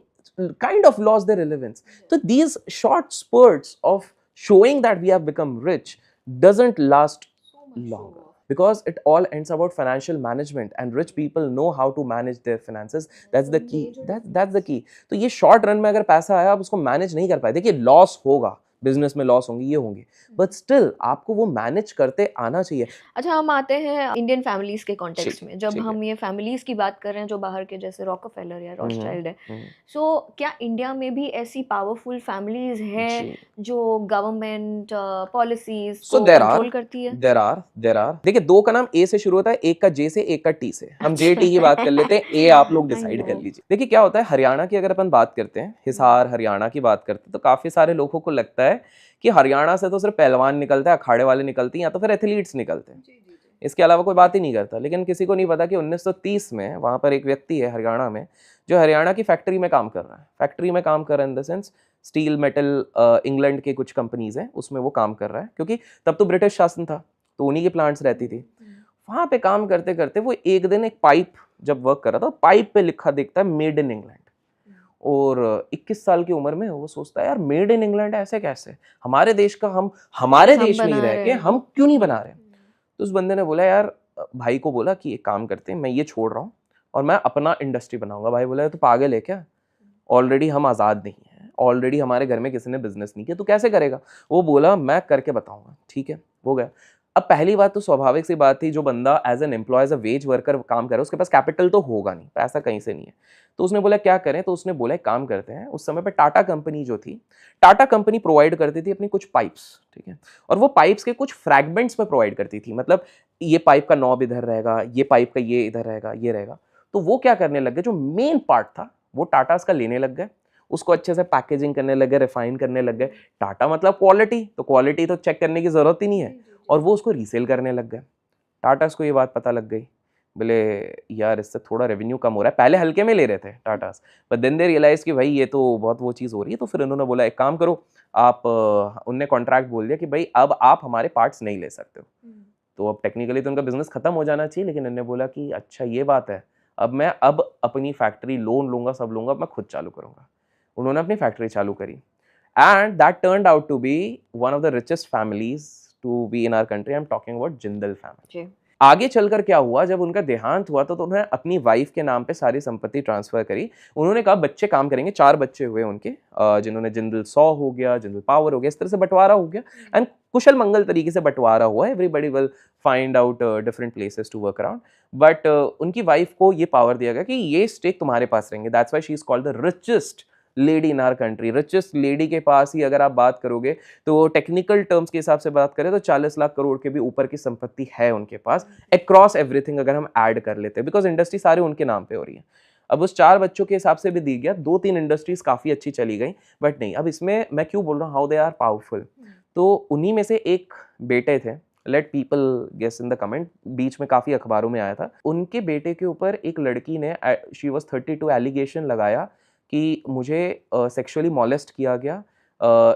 kind of lost their relevance. So these short spurts of showing that we have become rich doesn't last longer, because it all ends about financial management, and rich people know how to manage their finances. That's the key, that's the key. तो ये short run में अगर पैसा आया, आप उसको manage नहीं कर पाए, देखिए लॉस होगा, बिजनेस में लॉस होंगे, ये होंगे, बट स्टिल आपको वो मैनेज करते आना चाहिए। अच्छा, हम आते हैं इंडियन फैमिलीज के कॉन्टेक्स्ट में, जब ठीक हम ये फैमिलीज की बात कर रहे हैं जो बाहर के, जैसे रॉकफेलर या रॉथस्चाइल्ड है, सो क्या इंडिया में भी ऐसी पावरफुल फैमिलीज हैं जो गवर्नमेंट पॉलिसीज को कंट्रोल करती है? देयर आर देखिए, 2 का नाम ए से शुरू होता है, एक का जे से, एक का टी से, हम जे टी की बात कर लेते हैं, ए आप लोग डिसाइड कर लीजिए। देखिए क्या होता है, हरियाणा की अगर अपन बात करते हैं, हिसार हरियाणा की बात करते हैं, तो काफी सारे लोगों को लगता है कि हरियाणा से तो सिर्फ पहलवान निकलता है, अखाड़े वाले निकलते हैं, या तो फिर एथलीट्स निकलते हैं, इसके अलावा कोई बात ही नहीं करता। लेकिन किसी को नहीं पता कि 1930 में वहाँ पर एक व्यक्ति है हरियाणा में, जो हरियाणा की फैक्ट्री में काम कर रहा है, फैक्ट्री में काम कर रहा है इन the sense steel metal, England के कुछ कंपनीज हैं उसमें वो काम कर रहा है, क्योंकि तब तो ब्रिटिश शासन था, तो उन्हीं की प्लांट्स रहती थी। वहाँ पे काम करते करते वो एक दिन एक पाइप जब वर्क कर रहा था, पाइप पे लिखा दिखता है मेड इन इंग्लैंड, और 21 साल की उम्र में वो सोचता है, यार मेड इन इंग्लैंड ऐसे कैसे, हमारे देश का, हम हमारे देश में ही रह के हम क्यों नहीं बना रहे। तो उस बंदे ने बोला, यार भाई को बोला कि एक काम करते हैं, मैं ये छोड़ रहा हूँ और मैं अपना इंडस्ट्री बनाऊंगा। भाई बोला, तो पागल है क्या, ऑलरेडी हम आज़ाद नहीं हैं, ऑलरेडी हमारे घर में किसी ने बिजनेस नहीं किया, तो कैसे करेगा। वो बोला, मैं करके बताऊंगा। ठीक है, हो गया। अब पहली बात तो स्वाभाविक सी बात थी, जो बंदा as an employee, as a wage worker काम कर रहा है, उसके पास कैपिटल तो होगा नहीं, पैसा कहीं से नहीं है। तो उसने बोला क्या करें, तो उसने बोला एक काम करते हैं। उस समय पे टाटा कंपनी जो थी, टाटा कंपनी प्रोवाइड करती थी अपनी कुछ पाइप्स, ठीक है, और वो पाइप्स के कुछ फ्रैगमेंट्स में प्रोवाइड करती थी, मतलब ये पाइप का नॉब इधर रहेगा, ये पाइप का ये इधर रहेगा, ये रहेगा। तो वो क्या करने लग गए, जो मेन पार्ट था वो टाटास का लेने लग गए, उसको अच्छे से पैकेजिंग करने लग गए, रिफाइन करने लग गए। टाटा मतलब क्वालिटी, तो क्वालिटी तो चेक करने की जरूरत ही नहीं है, और वो उसको रीसेल करने लग गए। टाटास को ये बात पता लग गई, बोले यार इससे थोड़ा रेवेन्यू कम हो रहा है। पहले हल्के में ले रहे थे Tatas, but then they realise कि भाई ये तो बहुत वो चीज़ हो रही है। तो फिर उन्होंने बोला एक काम करो आप, उनने कॉन्ट्रैक्ट बोल दिया कि भाई अब आप हमारे पार्ट्स नहीं ले सकते हो। तो अब टेक्निकली तो उनका बिजनेस खत्म हो जाना चाहिए, लेकिन उन्होंने बोला कि अच्छा ये बात है, अब मैं अब अपनी फैक्ट्री लोन लूंगा, सब लूंगा, अब मैं खुद चालू करूंगा। उन्होंने अपनी फैक्ट्री चालू करी, and that turned out to be one of the richest families to be in our country. I am talking about Jindal family. आगे चलकर क्या हुआ, जब उनका देहांत हुआ तो उन्होंने अपनी वाइफ के नाम पे सारी संपत्ति ट्रांसफर करी। उन्होंने कहा बच्चे काम करेंगे, 4 बच्चे हुए उनके, जिन्होंने जिंदल 100 हो गया, जिंदल पावर हो गया, इस तरह से बंटवारा हो गया, एंड कुशल मंगल तरीके से बंटवारा हुआ। Everybody will find out different places to work around, but उनकी वाइफ को ये पावर दिया गया कि ये स्टेक तुम्हारे पास रहेंगे। That's why she is called the richest lady in our country, richest lady के पास ही अगर आप बात करोगे तो टेक्निकल टर्म्स के हिसाब से बात करें तो 40 लाख करोड़ के भी ऊपर की संपत्ति है उनके पास, अक्रॉस एवरीथिंग अगर हम ऐड कर लेते हैं, बिकॉज इंडस्ट्री सारी उनके नाम पे हो रही है। अब उस 4 बच्चों के हिसाब से भी दी गया, 2-3 इंडस्ट्रीज काफी अच्छी चली गई, बट नहीं, अब इसमें मैं क्यों बोल रहा हूँ हाउ दे आर पावरफुल, तो उन्हीं में से एक बेटे थे, let people guess in the comment, बीच में काफी अखबारों में आया था, उनके बेटे के ऊपर एक लड़की ने, शी वाज 32, एलिगेशन लगाया कि मुझे सेक्सुअली मॉलेस्ट किया गया,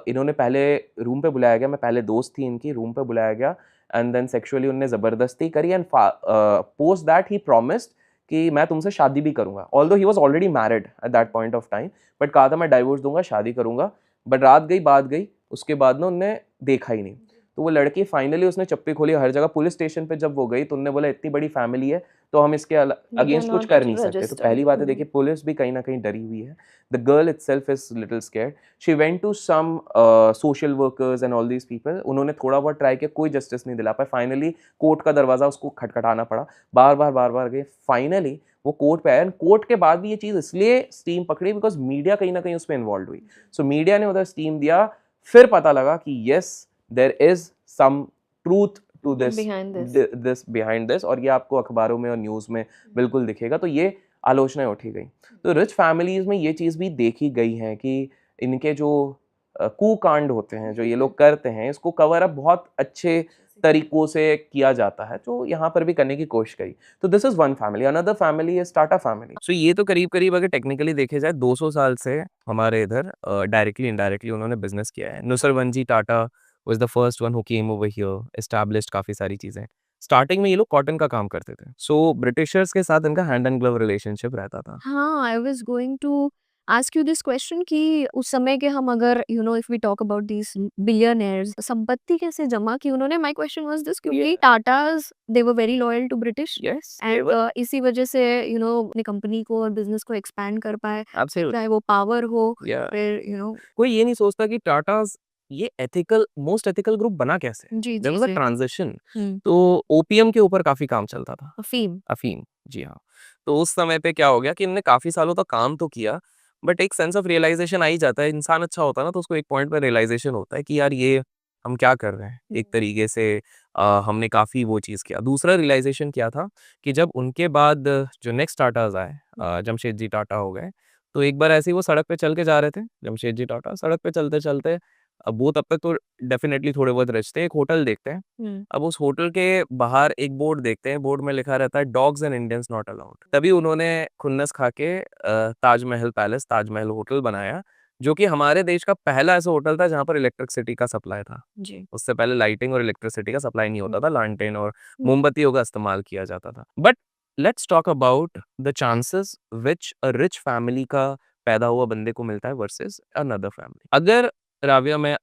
इन्होंने पहले रूम पे बुलाया गया, मैं पहले दोस्त थी इनकी, रूम पे बुलाया गया एंड देन सेक्सुअली उन्होंने ज़बरदस्ती करी and post that he promised कि मैं तुमसे शादी भी करूंगा, although he was already married at that point of time, but कहा था मैं डाइवोर्स दूंगा, शादी करूंगा, बट रात गई बात गई, उसके बाद ना उनने देखा ही नहीं। तो वो लड़की फाइनली उसने चप्पी खोली हर जगह, पुलिस स्टेशन पे जब वो गई तो उन्होंने बोला इतनी बड़ी फैमिली है तो हम इसके अगेंस्ट कुछ कर नहीं सकते। तो पहली बात है, देखिए पुलिस भी कहीं ना कहीं डरी हुई है, the girl itself is little scared, she went to some social workers and all these people, उन्होंने थोड़ा बहुत ट्राई किया, कोई जस्टिस नहीं दिला पाए, फाइनली कोर्ट का दरवाजा उसको खटखटाना पड़ा, बार बार गए, फाइनली वो कोर्ट पे आया, कोर्ट के बाद भी ये चीज़ इसलिए स्टीम पकड़ी बिकॉज मीडिया कहीं ना कहीं उसमें इन्वॉल्व हुई, सो मीडिया ने उधर स्टीम दिया, फिर पता लगा कि yes there is some truth to this behind this, और ये आपको अखबारों में और न्यूज़ में बिल्कुल दिखेगा, तो ये आलोचनाएं उठी गई। तो रिच फैमिलीज में ये चीज़ भी देखी गई है कि इनके जो कुकांड होते हैं, जो ये लोग करते हैं, इसको कवर अप बहुत अच्छे तरीकों से किया जाता है, तो यहाँ पर भी करने की कोशिश करी। तो this is one family, another family is Tata family. So ये तो करीब करीब अगर टेक्निकली देखे जाए 200 साल से हमारे इधर डायरेक्टली इनडायरेक्टली उन्होंने बिजनेस किया है। Nusserwanji Tata was the first one who came over here, established काफी सारी चीजें। स्टार्टिंग में ये लोग कॉटन का काम करते थे, सो ब्रिटिशर्स के साथ इनका हैंड एंड ग्लव रिलेशनशिप रहता था। हाँ, I was going to ask you this question कि उस समय के हम अगर if we talk about these billionaires, संपत्ति कैसे जमा की उन्होंने? माय क्वेश्चन वाज दिस, क्योंकि Tatas they were very loyal to British yes, and इसी वजह से अपनी कंपनी को और बिजनेस को एक्सपैंड कर पाए, एब्सोल्युटली, चाहे वो पावर हो, या फिर कोई ये नहीं सोचता कि टाटास ये एथिकल, मोस्ट एथिकल ग्रुप बना कैसे। जी देयर जी वाज अ जी ट्रांजिशन, हम्म, तो ओपीएम के ऊपर काफी काम चलता था, अफीम। अफीम, जी हाँ। तो उस समय पे क्या हो गया कि इन्होंने काफी सालों तक काम तो किया, बट एक सेंस ऑफ रियलाइजेशन आ ही जाता है, इंसान अच्छा होता है ना, तो उसको एक पॉइंट पर रियलाइजेशन होता है कि यार ये हम क्या कर रहे हैं, एक तरीके से हमने काफी वो चीज किया। दूसरा रियलाइजेशन क्या था कि जब उनके बाद जो नेक्स्ट टाटाज आए, जमशेदजी टाटा हो गए, तो एक बार ऐसे ही वो सड़क पे चल के जा रहे थे, जमशेदजी टाटा सड़क पे चलते चलते, अब वो तब तक तो डेफिनेटली थोड़े बहुत रिच थे, एक होटल देखते हैं, अब उस होटल के बाहर एक बोर्ड देखते हैं, बोर्ड में लिखा रहता है dogs and Indians not allowed. तभी उन्होंने खुन्नस खा के ताजमहल पैलेस, ताजमहल होटल बनाया, जो कि हमारे देश का पहला ऐसा होटल था जहाँ पर इलेक्ट्रिसिटी का सप्लाई था। जी उससे पहले लाइटिंग और इलेक्ट्रिसिटी का सप्लाई नहीं होता था, लालटेन और मोमबत्तियों का इस्तेमाल किया जाता था। But let's talk about the chances which a rich family का पैदा हुआ बंदे को मिलता है वर्सेस अनदर फैमिली। अगर राविया, मैं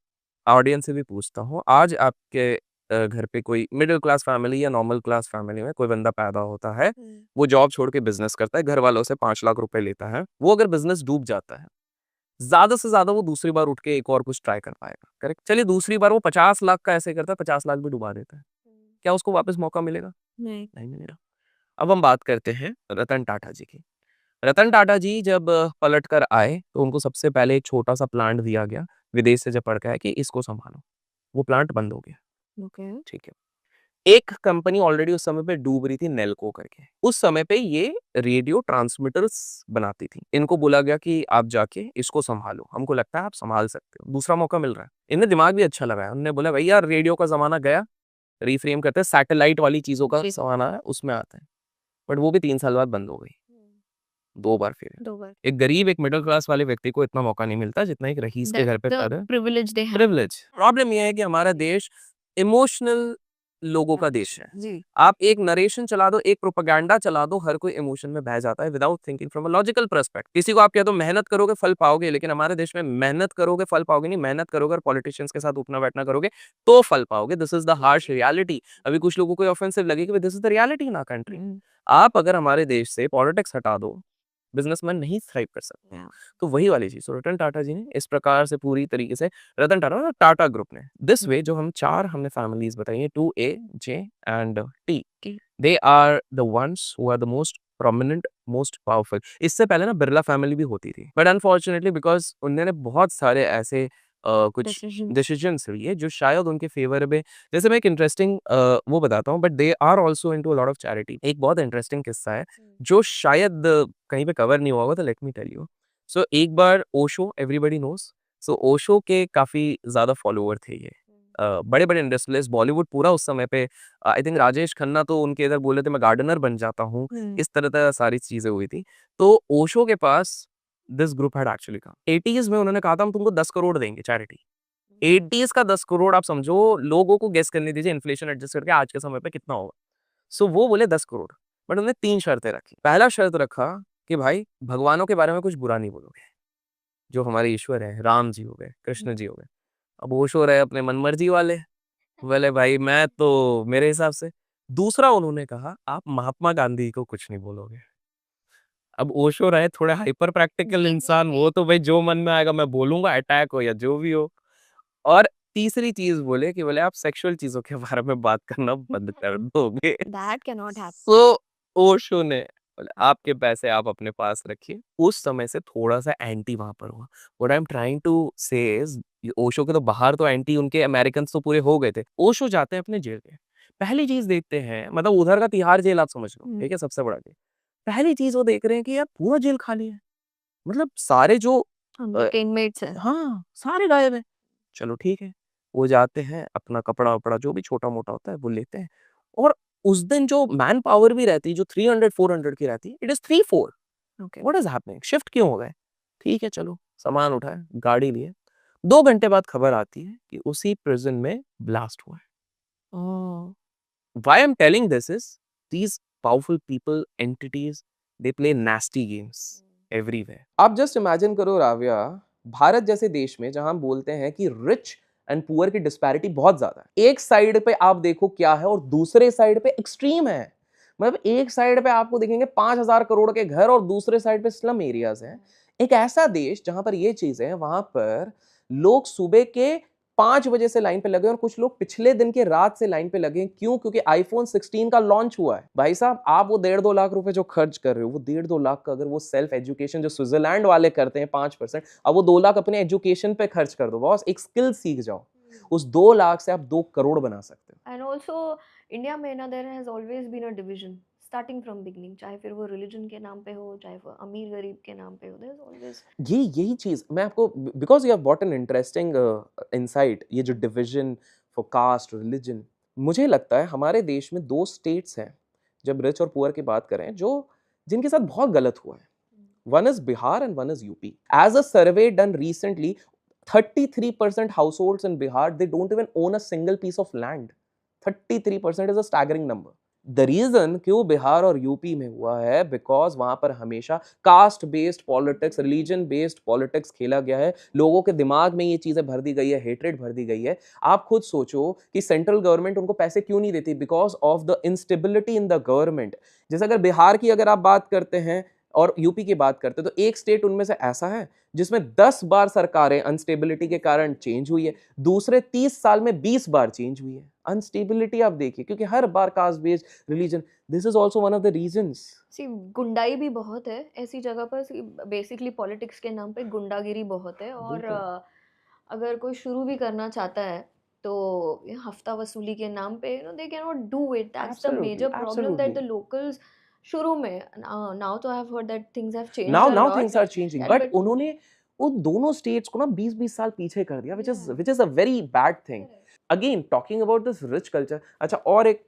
ऑडियंस से भी पूछता हूँ, आज आपके घर पे कोई मिडिल क्लास फैमिली या नॉर्मल क्लास फैमिली में कोई बंदा पैदा होता है, वो जॉब छोड़ के बिजनेस करता है, घर वालों से 5 लाख रुपए लेता है, वो अगर बिजनेस डूब जाता है, ज्यादा से ज्यादा वो दूसरी बार उठ के एक और कुछ ट्राई कर पाएगा, करेक्ट? चलिए दूसरी बार वो 50 लाख का ऐसे करता है, 50 लाख भी डुबा देता है, क्या उसको वापस मौका मिलेगा? नहीं नहीं मिलेगा। अब हम बात करते हैं रतन टाटा जी की। रतन टाटा जी जब पलट कर आए तो उनको सबसे पहले एक छोटा सा प्लांट दिया गया, विदेश से जब पढ़ के आए, कि इसको संभालो। वो प्लांट बंद हो गया, ओके ठीक है। एक कंपनी ऑलरेडी उस समय पे डूब रही थी, नेल्को करके, उस समय पे ये रेडियो ट्रांसमिटर्स बनाती थी, इनको बोला गया कि आप जाके इसको संभालो, हमको लगता है आप संभाल सकते हो, दूसरा मौका मिल रहा है। इन्हें दिमाग भी अच्छा लगाया, उन्होंने बोला भाई यार रेडियो का जमाना गया, रिफ्रेम करते हैं, सैटेलाइट वाली चीजों का जी। जमाना है, उसमें आते हैं। बट वो भी 3 साल बाद बंद हो गई, 2 बार फिर। 2 बार एक गरीब, एक मिडिल क्लास वाले व्यक्ति को इतना मौका नहीं मिलता जितना एक रईस के घर पे द पैदा है। Privilege they have. Privilege. Problem ये है कि हमारा देश इमोशनल लोगों का देश है। जी आप एक नरेशन चला दो, एक प्रोपेगेंडा चला दो, हर कोई इमोशन में बह जाता है without thinking from a logical perspective. किसी को आप कह दो मेहनत करोगे फल पाओगे, लेकिन हमारे देश में मेहनत करोगे फल पाओगे नहीं, मेहनत करोगे और पॉलिटिशियंस के साथ उठना बैठना करोगे तो फल पाओगे। This is the harsh reality. अभी कुछ लोगों को ऑफेंसिव लगेगी, this is the reality in our country. आप अगर हमारे देश से पॉलिटिक्स हटा दो, बिजनेसमैन नहीं थ्राइव कर सकते। तो वही वाली चीज तो रतन टाटा जी ने इस प्रकार से पूरी तरीके से, रतन टाटा और टाटा ग्रुप ने दिस वे, जो हम 4 हमने फैमिलीज बताई हैं, 2A, J and T, they are the ones who are the most prominent, most powerful. इससे पहले ना बिरला फैमिली भी होती थी, बट अनफॉर्चुनेटली बिकॉज उन्होंने बहुत सारे ऐसे कुछ डिसीजन डिसीजंस लिए जो शायद उनके फेवर में, जैसे मैं एक इंटरेस्टिंग वो बताता हूँ, but they are also into a lot of charity. एक बहुत इंटरेस्टिंग किस्सा है जो शायद कहीं पे कवर नहीं हुआ होगा, तो लेट मी टेल यू। सो एक बार ओशो, एवरीबॉडी नोस, सो ओशो के काफी ज्यादा फॉलोअर थे ये, बड़े बड़े इंडस्ट्रियलिस्ट, बॉलीवुड पूरा उस समय पे, आई थिंक राजेश खन्ना तो उनके इधर बोले थे मैं गार्डनर बन जाता हूँ, इस तरह सारी चीजें हुई थी। तो ओशो के पास दिस ग्रुप हैड एक्चुअली कहा 80s में, उन्होंने कहा था हम तुमको 10 करोड़ देंगे चैरिटी। 80s का 10 करोड़ आप समझो, लोगों को गेस करने दीजिए इन्फ्लेशन एडजस्ट करके आज के समय पे कितना होगा। सो वो बोले 10 करोड़, बट उन्होंने 3 शर्तें रखी। पहला शर्त रखा कि भाई भगवानों के बारे में कुछ बुरा नहीं बोलोगे, जो हमारे ईश्वर है, राम जी हो गए, कृष्ण जी हो गए। अब ओशो रहे अपने मनमर्जी वाले, बोले भाई मैं तो मेरे हिसाब से। दूसरा उन्होंने कहा आप महात्मा गांधी को कुछ नहीं बोलोगे। अब ओशो रहे थोड़े हाइपर प्रैक्टिकल इंसान, वो तो भाई जो मन में आएगा मैं बोलूंगा, अटैक हो या जो भी हो। और तीसरी चीज बोले कि बोले आप सेक्सुअल चीजों के बारे में बात करना बंद कर दोगे। That can not happen. So Osho ने बोले आपके पैसे आप अपने पास रखिए। उस समय से थोड़ा सा एंटी वहां पर हुआ। What I am trying to say is, Osho के तो बाहर तो एंटी उनके अमेरिकन तो पूरे हो गए थे। ओशो जाते हैं अपने जेल में, पहली चीज देखते हैं, मतलब उधर का तिहाड़ जेल आप समझ लो, ठीक है, सबसे बड़ा जेल। पहली चीज वो देख रहे हैं कि यार पूरा जेल खाली है, मतलब सारे जो इनमेट्स है। हाँ सारे गायब है। चलो ठीक है, वो जाते हैं अपना कपड़ा वपड़ा जो भी छोटा मोटा होता है वो लेते हैं। और उस दिन जो मैन पावर भी रहती है, जो 300-400 की रहती है, it is 3-4। Okay. What is happening, shift क्यों हो गए? ठीक है चलो, सामान उठाए, गाड़ी लिए। 2 घंटे बाद खबर आती है कि उसी प्रिजन में ब्लास्ट हुआ है। ओह। Why I'm telling this is these powerful people, entities, they play nasty games everywhere. आप जस्ट इमेजिन करो राव्या, भारत जैसे देश में जहां हम बोलते हैं कि रिच एंड पुअर की डिस्पैरिटी बहुत ज्यादा है, एक साइड पे आप देखो क्या है और दूसरे साइड पे एक्सट्रीम है। मतलब एक साइड पे आपको देखेंगे 5,000 करोड़ के घर और दूसरे साइड पे स्लम एरियाज हैं। एक ऐसा देश जहां पर ये चीजें हैं, वहां पर लोग सुबह के 5 बजे से लाइन पे लगे और कुछ लोग पिछले दिन के रात से लाइन पे लगे। क्यों? क्योंकि आईफोन 16 का लॉन्च हुआ है। भाई साहब, आप वो 1.5-2 लाख रुपए जो खर्च कर रहे हो, वो 1.5-2 लाख का अगर वो सेल्फ एजुकेशन जो स्विट्जरलैंड वाले करते हैं 5%, अब वो 2 लाख अपने एजुकेशन पे खर्च कर दो बॉस, एक स्किल सीख जाओ। उस 2 लाख से आप 2 करोड़ बना सकते हो। एंड ऑल्सो इंडिया में ना there has always been a division starting from beginning, चाहे फिर वो रिलीजन के नाम पे हो, चाहे वो अमीर गरीब के नाम पे हो, देयर इज ऑलवेज। यही चीज मैं आपको, because you have got an interesting insight, ये जो डिवीजन फॉर कास्ट रिलीजन, मुझे लगता है हमारे देश में 2 स्टेट्स हैं, जब रिच और पुअर की बात करें, जो जिनके साथ बहुत गलत हुआ है। One is Bihar and one is UP. As a survey done recently, 33% households in Bihar, they don't even own a single piece of land. 33% is a staggering number. The reason क्यों बिहार और यूपी में हुआ है, बिकॉज वहां पर हमेशा caste based politics, religion based politics खेला गया है। लोगों के दिमाग में ये चीजें भर दी गई है, हेट्रेड भर दी गई है। आप खुद सोचो कि सेंट्रल गवर्नमेंट उनको पैसे क्यों नहीं देती, because of the instability in the government. जैसे अगर बिहार की अगर आप बात करते हैं और यूपी की बात करते हैं, तो एक स्टेट उनमें से ऐसा है जिसमें 10 बार सरकारें अनस्टेबिलिटी के कारण चेंज हुई है, दूसरे 30 साल में 20 बार चेंज हुई है। अनस्टेबिलिटी आप देखिए, क्योंकि हर बार caste based religion, this is also one of the reasons. See गुंडाई भी बहुत है ऐसी जगह पर, बेसिकली पॉलिटिक्स के नाम पे गुंडागिरी बहुत है। और अगर कोई शुरू भी करना चाहता है तो हफ्ता वसूली के नाम पे they can not do it. That's the major problem that the locals शुरू में, नाउ तो I have heard that things have changed a now lot, things are changing, but उन्होंने उन दोनों स्टेट्स को ना 20-20 साल पीछे कर दिया, which is a very bad thing. Again, talking about this rich culture. अच्छा, और एक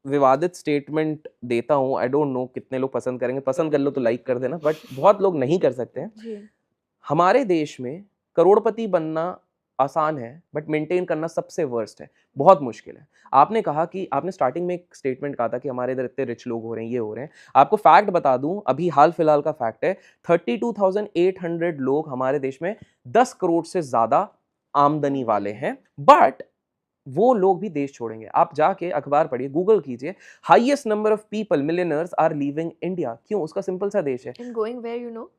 विवादित स्टेटमेंट देता हूँ, आई डोंट नो कितने लोग पसंद करेंगे, पसंद कर लो तो लाइक कर देना, बट बहुत लोग नहीं कर सकते हैं। जी। हमारे देश में करोड़पति बनना आसान है, बट मेंटेन करना सबसे वर्स्ट है, बहुत मुश्किल है। आपने कहा कि आपने स्टार्टिंग में एक स्टेटमेंट कहा था कि हमारे इधर इतने रिच लोग हो रहे हैं, ये हो रहे हैं। आपको फैक्ट बता दूं, अभी हाल फिलहाल का फैक्ट है, 32,800 लोग हमारे देश में 10 करोड़ से ज्यादा आमदनी वाले हैं, बट वो लोग भी देश छोड़ेंगे। आप जाके अखबार पढ़िए, गूगल कीजिए, highest number of people, millionaires are leaving India. क्यों? उसका सिंपल सा देश है, and going where you know?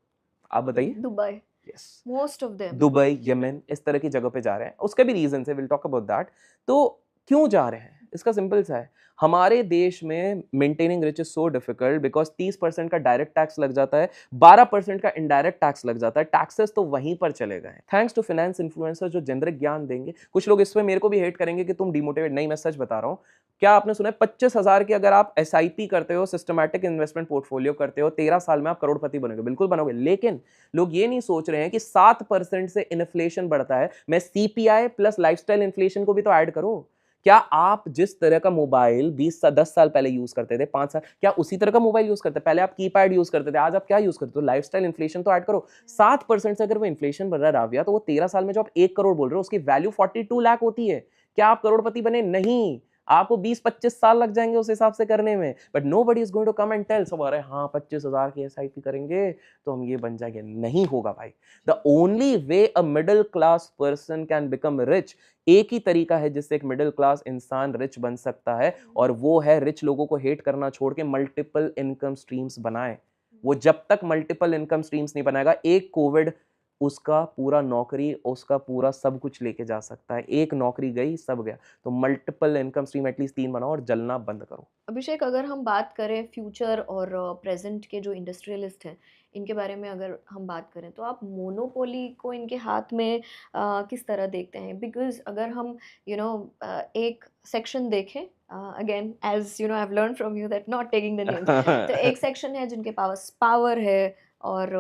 आप बताइए। Dubai. Yes. Most of them Dubai, Yemen, इस तरह की जगह पे जा रहे हैं। उसके भी रीजन है, विल टॉक अबाउट दैट। तो क्यों जा रहे हैं? इसका सिंपल सा है, हमारे देश में maintaining rich is so difficult because 30% का डायरेक्ट टैक्स लग जाता है, 12% का इनडायरेक्ट टैक्स लग जाता है, टैक्सेस तो वहीं पर चले गए। थैंक्स टू फाइनेंस इन्फ्लुएंसर जो जेनरिक ज्ञान देंगे। कुछ लोग इसमें मेरे को भी हेट करेंगे कि तुम डिमोटिवेट, नहीं मैं सच बता रहा हूँ। क्या आपने सुना है 25,000 की अगर आप SIP करते हो, सिस्टमैटिक इन्वेस्टमेंट पोर्टफोलियो करते हो, 13 साल में आप करोड़पति बनोगे? बिल्कुल बनोगे। लेकिन लोग ये नहीं सोच रहे हैं कि 7% से इन्फ्लेशन बढ़ता है, मैं CPI प्लस लाइफस्टाइल इन्फ्लेशन को भी तो ऐड करो। क्या आप जिस तरह का मोबाइल 10 साल पहले यूज करते थे, 5 साल, क्या उसी तरह का मोबाइल यूज करते? पहले आप कीपैड यूज करते थे, आज आप क्या यूज करते हो? लाइफस्टाइल इन्फ्लेशन तो ऐड करो। 7% से अगर वो इन्फ्लेशन बढ़ रहा है राविया, तो वो 13 साल में जो आप 1 करोड़ बोल रहे हो उसकी वैल्यू 42 लाख होती है। क्या आप करोड़पति बने? नहीं, आपको 20-25 साल लग जाएंगे उस हिसाब से करने में। But nobody is going to come and tell सब, अरे हाँ 25,000 की SIP करेंगे तो हम ये बन जाएंगे। नहीं होगा भाई। The only way a middle class person can become rich, एक ही तरीका है जिससे एक मिडिल क्लास इंसान रिच बन सकता है, और वो है रिच लोगों को हेट करना छोड़ के मल्टीपल इनकम स्ट्रीम्स बनाए। वो जब तक मल्टीपल इनकम स्ट्रीम्स नहीं बनाएगा, एक कोविड उसका पूरा नौकरी, उसका पूरा सब कुछ लेके जा सकता है। एक नौकरी गई, सब गया। तो मल्टीपल इनकम स्ट्रीम एटलीस्ट 3 बनाओ और जलना बंद करो। अभिषेक, अगर हम बात करें फ्यूचर और प्रेजेंट के जो इंडस्ट्रियलिस्ट हैं, इनके बारे में अगर हम बात करें, तो आप मोनोपोली को इनके हाथ में किस तरह देखते हैं? बिकॉज अगर हम एक सेक्शन देखें, again as I have learn from you that not taking the names, तो एक सेक्शन है जिनके पास पावर है और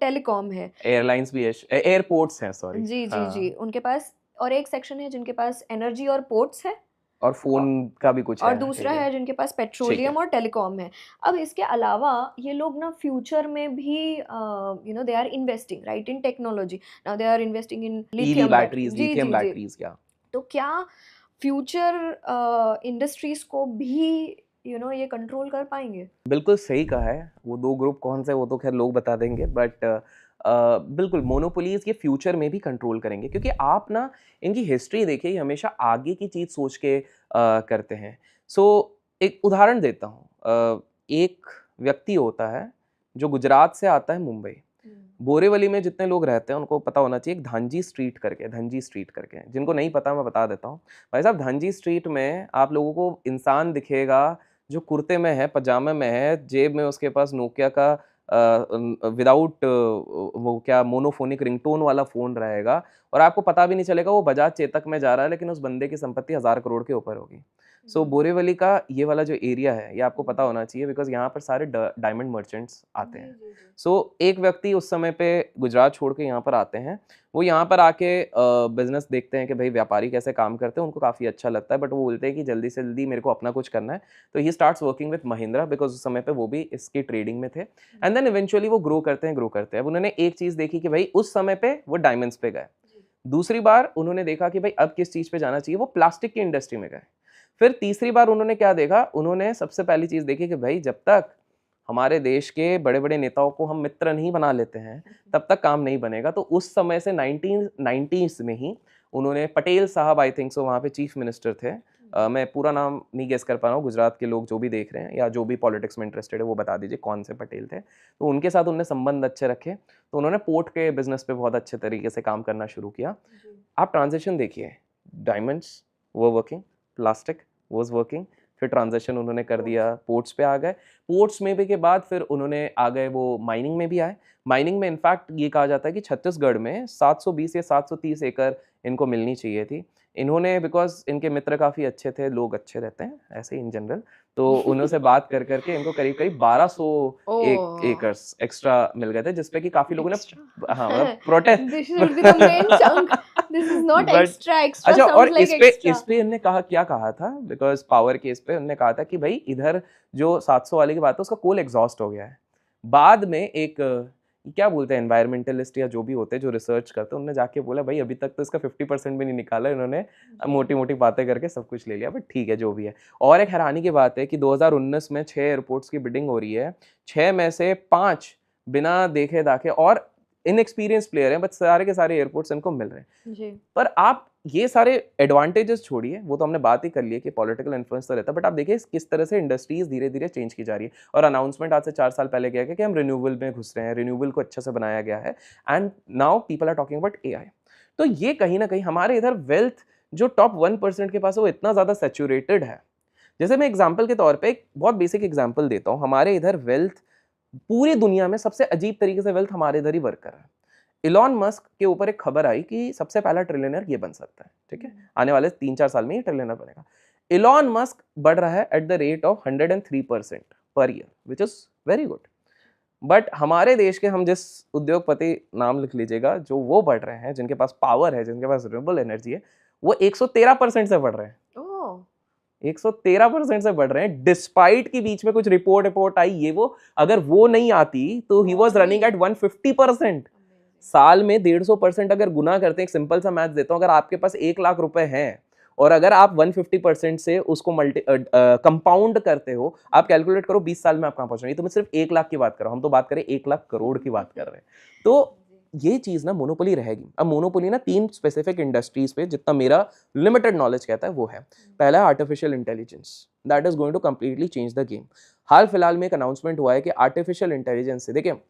टेलीकॉम है, एयरलाइंस भी है, एयरपोर्ट्स हैं, सॉरी। जी जी जी, उनके पास, और एक सेक्शन है जिनके पास एनर्जी और पोर्ट्स है, और फोन का भी कुछ और है, दूसरा ठीक है जिनके पास पेट्रोलियम और टेलीकॉम है। अब इसके अलावा ये लोग ना फ्यूचर में भी they are investing right in technology, now they are investing in lithium batteries, जी लिथियम जी जी। बैटरीज। क्या तो क्या फ्यूचर इंडस्ट्रीज को भी ये कंट्रोल कर पाएंगे? बिल्कुल सही कहा है। वो 2 ग्रुप कौन से, वो तो खैर लोग बता देंगे, बट बिल्कुल मोनोपोलीज ये फ्यूचर में भी कंट्रोल करेंगे, क्योंकि आप ना इनकी हिस्ट्री देखिए, ये हमेशा आगे की चीज़ सोच के करते हैं। सो एक उदाहरण देता हूँ। एक व्यक्ति होता है जो गुजरात से आता है मुंबई। बोरीवली में जितने लोग रहते हैं उनको पता होना चाहिए, एक धनजी स्ट्रीट करके, जिनको नहीं पता मैं बता देता हूँ। भाई साहब, धनजी स्ट्रीट में आप लोगों को इंसान दिखेगा जो कुर्ते में है, पजामे में है, जेब में उसके पास नोकिया का विदाउट वो क्या मोनोफोनिक रिंगटोन वाला फ़ोन रहेगा, और आपको पता भी नहीं चलेगा वो बजाज चेतक में जा रहा है, लेकिन उस बंदे की संपत्ति 1000 करोड़ के ऊपर होगी। सो बोरीवली का ये वाला जो एरिया है, ये आपको पता होना चाहिए, बिकॉज यहाँ पर सारे डायमंड मर्चेंट्स आते हैं। सो एक व्यक्ति उस समय पे गुजरात छोड़ के यहाँ पर आते हैं। वो यहाँ पर आके बिजनेस देखते हैं कि भाई व्यापारी कैसे काम करते हैं, उनको काफ़ी अच्छा लगता है, बट वो बोलते हैं कि जल्दी से जल्दी मेरे को अपना कुछ करना है। तो he starts working with Mahindra, because उस समय पे वो भी इसकी ट्रेडिंग में थे। एंड देन इवेंचुअली वो ग्रो करते हैं। अब उन्होंने एक चीज़ देखी कि भाई उस समय पे वो डायमंड्स पे गए। दूसरी बार उन्होंने देखा कि भाई अब किस चीज़ पे जाना चाहिए, वो प्लास्टिक की इंडस्ट्री में गए। फिर तीसरी बार उन्होंने क्या देखा, उन्होंने सबसे पहली चीज़ देखी कि भाई जब तक हमारे देश के बड़े बड़े नेताओं को हम मित्र नहीं बना लेते हैं, तब तक काम नहीं बनेगा। तो उस समय से 1990s में ही उन्होंने, पटेल साहब आई थिंक सो वहाँ पे चीफ मिनिस्टर थे, मैं पूरा नाम नहीं गेस कर पा रहा हूँ, गुजरात के लोग जो भी देख रहे हैं या जो भी पॉलिटिक्स में इंटरेस्टेड है वो बता दीजिए कौन से पटेल थे। तो उनके साथ उन्होंने संबंध अच्छे रखे, तो उन्होंने पोर्ट के बिजनेस पे बहुत अच्छे तरीके से काम करना शुरू किया। आप ट्रांजिशन देखिए, डायमंड्स वो वर्किंग, प्लास्टिक वॉज वर्किंग, फिर ट्रांजिशन उन्होंने कर दिया, पोर्ट्स पे आ गए। पोर्ट्स में भी के बाद फिर उन्होंने आ गए, वो माइनिंग में भी आए। माइनिंग में इनफैक्ट ये कहा जाता है कि छत्तीसगढ़ में 720 या 730 एकड़ इनको मिलनी चाहिए थी। इन्होंने, बिकॉज इनके मित्र काफ़ी अच्छे थे, लोग अच्छे रहते हैं ऐसे इन जनरल, तो उनसे बात कर करके इनको करीब करीब 1200 एकर्स एक्स्ट्रा मिल गए थे, जिसपे कि काफ़ी लोगों ने protest This is not But- extra. अच्छा, sounds और like extra. इस पे इन्होंने क्या कहा था, बिकॉज पावर केस पे उन्होंने कहा था कि भाई इधर जो 700 वाले की बात है उसका कोल एग्जॉस्ट हो गया है। बाद में एक क्या बोलते हैं एनवायरमेंटलिस्ट या जो भी होते हैं जो रिसर्च करते हैं, उन्होंने जाके बोला भाई अभी तक तो इसका 50% भी नहीं निकाला, इन्होंने मोटी मोटी बातें करके सब कुछ ले लिया, बट ठीक है जो भी है। और एक हैरानी की बात है कि 2019 में 6 एयरपोर्ट्स की बिडिंग हो रही है, 6 में से 5 बिना देखे दाखे और इनएक्सपीरियंस प्लेयर हैं, बट सारे के सारे एयरपोर्ट्स इनको मिल रहे हैं जी। पर आप ये सारे एडवांटेजेस छोड़िए, वो तो हमने बात ही कर ली है कि पॉलिटिकल इन्फ्लुएंस तो रहता है, बट आप देखिए किस तरह से इंडस्ट्रीज धीरे धीरे चेंज की जा रही है। और अनाउंसमेंट आज से 4 साल पहले किया गया कि हम रिन्यूएबल में घुस रहे हैं, रिन्यूएबल को अच्छा से बनाया गया है, and now people are talking about AI। तो ये कहीं ना कहीं हमारे इधर वेल्थ जो टॉप 1% के पास है वो इतना ज़्यादा सैचुरेटेड है। जैसे मैं एग्जाम्पल के तौर पे एक बहुत बेसिक एग्जाम्पल देता हूँ, हमारे इधर वेल्थ पूरी दुनिया में सबसे अजीब तरीके से वेल्थ हमारे इधर ही वर्क कर रहा है। इलॉन मस्क के ऊपर एक खबर आई कि सबसे पहला ट्रिलियनर ये बन सकता है, ठीक है, आने वाले 3-4 साल में ये ट्रिलियनर बनेगा। इलॉन मस्क बढ़ रहा है at the rate of 103% per year, which is very good. But हमारे देश के हम जिस उद्योगपति नाम लिख लीजिएगा जो वो बढ़ रहे हैं, जिनके पास पावर है, जिनके पास रिन्यूएबल एनर्जी है, वो 113% से बढ़ रहे हैं। 113% से बढ़ रहे हैं, डिस्पाइट की बीच में कुछ रिपोर्ट आई ये वो, अगर वो नहीं आती तो ही वॉज रनिंग एट 150%। साल में 150% अगर गुना करते हैं, एक सिंपल सा मैथ देता हूँ, अगर आपके पास 1 लाख रुपए हैं और अगर आप 150% से उसको कंपाउंड करते हो, आप कैलकुलेट करो 20 साल में आप कहाँ पहुंचोगे। तो मैं सिर्फ 1 लाख की बात कर रहा हूँ, हम तो बात करें 1 लाख करोड़ की बात कर रहे हैं। तो ये चीज ना मोनोपोली रहेगी। अब मोनोपोली ना 3 स्पेसिफिक इंडस्ट्रीज पे, जितना मेरा लिमिटेड नॉलेज कहता है वो है। पहला artificial intelligence, that is going to completely change the game. हाल फिलहाल में एक अनाउंसमेंट हुआ है कि आर्टिफिशियल इंटेलिजेंस से, देखिए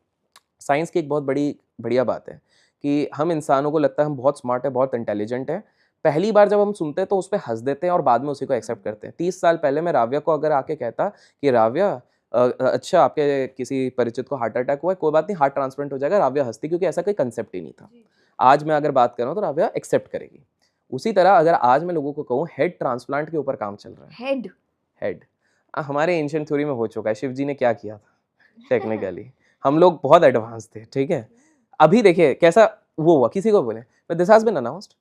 साइंस की एक बहुत बढ़िया बात है कि हम इंसानों को लगता है हम बहुत स्मार्ट है, बहुत इंटेलिजेंट है। पहली बार जब हम सुनते हैं तो उस पर हंस देते हैं और बाद में उसी को एक्सेप्ट करते हैं। 30 साल पहले मैं राव्या को अगर आके कहता कि राव्या अच्छा आपके किसी परिचित को हार्ट अटैक हुआ है, कोई बात नहीं, हार्ट ट्रांसप्लांट हो जाएगा, राव्या हंसती, क्योंकि ऐसा कोई कंसेप्ट ही नहीं था। आज मैं अगर बात कर रहा हूँ तो राव्या एक्सेप्ट करेगी। उसी तरह अगर आज मैं लोगों को कहूँ हेड ट्रांसप्लांट के ऊपर काम चल रहा है, हेड हमारे एंशिएंट थ्योरी में हो चुका है। शिव जी ने क्या किया था टेक्निकली, हम लोग बहुत एडवांस थे, ठीक है। अभी देखिए कैसा वो हुआ, किसी को बोले this has been announced,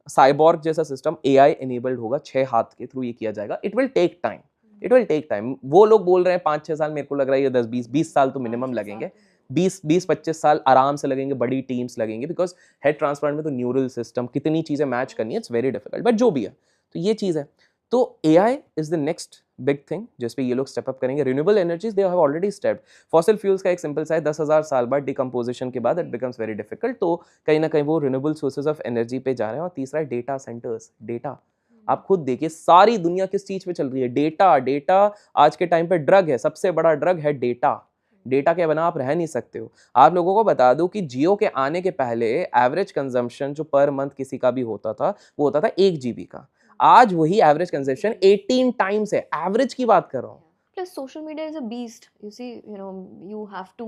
cyborg जैसा सिस्टम AI एनेबल्ड होगा, 6 हाथ के थ्रू ये किया जाएगा। It will take time. वो लोग बोल रहे हैं 5-6 साल, मेरे को लग रहा है ये 10-20 साल तो मिनिमम लगेंगे। 20-25 साल आराम से लगेंगे, बड़ी टीम्स लगेंगे, बिकॉज हेड ट्रांसप्लांट में तो न्यूरल सिस्टम कितनी चीजें मैच करनी है, इट्स वेरी डिफिकल्ट, बट जो भी है तो ये चीज है। तो AI is the next big thing जिस पे ये लोग स्टेप अप करेंगे। Renewable energies they have already stepped. Fossil fuels का एक सिंपल सा है, 10,000 साल बाद डिकम्पोजिशन के बाद इट बिकम्स वेरी डिफिकल्ट, तो कहीं ना कहीं वो रिन्यूएबल सोर्सेज ऑफ एनर्जी पे जा रहे हैं। और तीसरा है डेटा सेंटर्स। डेटा आप खुद देखिए सारी दुनिया किस चीज पे चल रही है, डेटा आज के टाइम पे ड्रग है, सबसे बड़ा ड्रग है डेटा के बिना आप रह नहीं सकते हो। आप लोगों को बता दूं कि जियो के आने के पहले एवरेज कंजम्पशन जो पर मंथ किसी का भी होता था वो होता था 1 GB का। आज वही एवरेज कंजम्पशन 18 टाइम्स है, एवरेज की बात कर रहा हूँ। Plus, social media is a beast. You see, you have to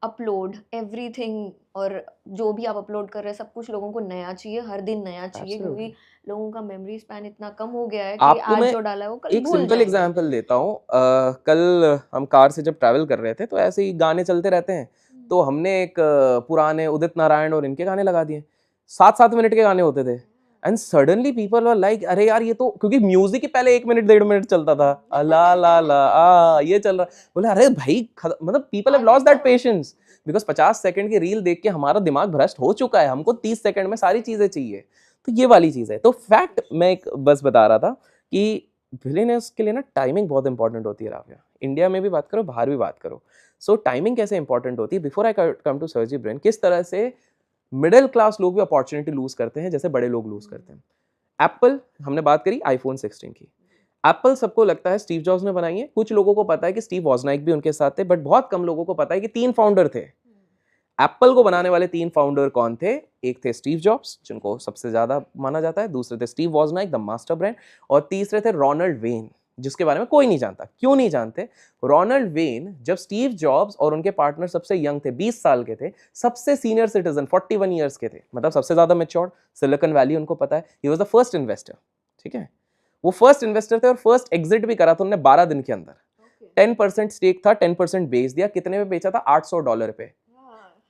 upload everything, और जो भी आप अपलोड कर रहे हैं सब कुछ लोगों को नया चाहिए, हर दिन नया चाहिए, क्योंकि लोगों का मेमोरी स्पैन इतना कम हो गया है कि आज जो डाला है वो कल एक भूल सिंपल जाएंगे। एग्जांपल देता हूँ। कल हम कार से जब ट्रैवल कर रहे थे तो ऐसे ही गाने चलते रहते हैं, तो हमने एक पुराने उदित नारायण और इनके गाने लगा दिए। 7-7 मिनट के गाने होते थे, and suddenly people were like अरे यार ये तो, क्योंकि म्यूजिक ही पहले 1 मिनट 1.5 मिनट चलता था, अला ला ला ये चल रहा, बोले अरे भाई मतलब people have lost that patience, because 50 second की रील देख के हमारा दिमाग भ्रष्ट हो चुका है, हमको 30 सेकंड में सारी चीजें चाहिए। तो ये वाली चीज है। तो फैक्ट मैं एक बस बता रहा था कि बिलियनर्स के लिए ना टाइमिंग बहुत इंपॉर्टेंट होती है। राव्या, इंडिया में भी बात करो, बाहर भी बात करो, सो टाइमिंग कैसे इंपॉर्टेंट होती है। Before I come to Sergey Brin, किस तरह से मिडिल क्लास लोग भी अपॉर्चुनिटी लूज करते हैं जैसे बड़े लोग लूज करते हैं। एप्पल, हमने बात करी आईफोन 16 की। एप्पल सबको लगता है स्टीव जॉब्स ने बनाई है, कुछ लोगों को पता है कि स्टीव वॉजनाइक भी उनके साथ थे, बट बहुत कम लोगों को पता है कि 3 फाउंडर थे। एप्पल को बनाने वाले 3 फाउंडर कौन थे? एक थे स्टीव जॉब्स, जिनको सबसे ज्यादा माना जाता है, दूसरे थे स्टीव वॉजनाइक द मास्टर ब्रेन, और तीसरे थे रोनाल्ड वेन, जिसके बारे में कोई नहीं जानता। क्यों नहीं जानते? रोनाल्ड वेन जब स्टीव जॉब्स और उनके पार्टनर सबसे यंग थे, 20 साल के थे, सबसे सीनियर सिटीजन 41 ईयर्स के थे, मतलब सबसे ज्यादा मैच्योर्ड, सिलिकॉन वैली उनको पता है, he was the first investor, ठीक है। वो फर्स्ट इन्वेस्टर थे और फर्स्ट एग्जिट भी करा था उन्होंने 12 दिन के अंदर। 10% स्टेक था, 10% बेच दिया। कितने में बेचा था? $800 पे।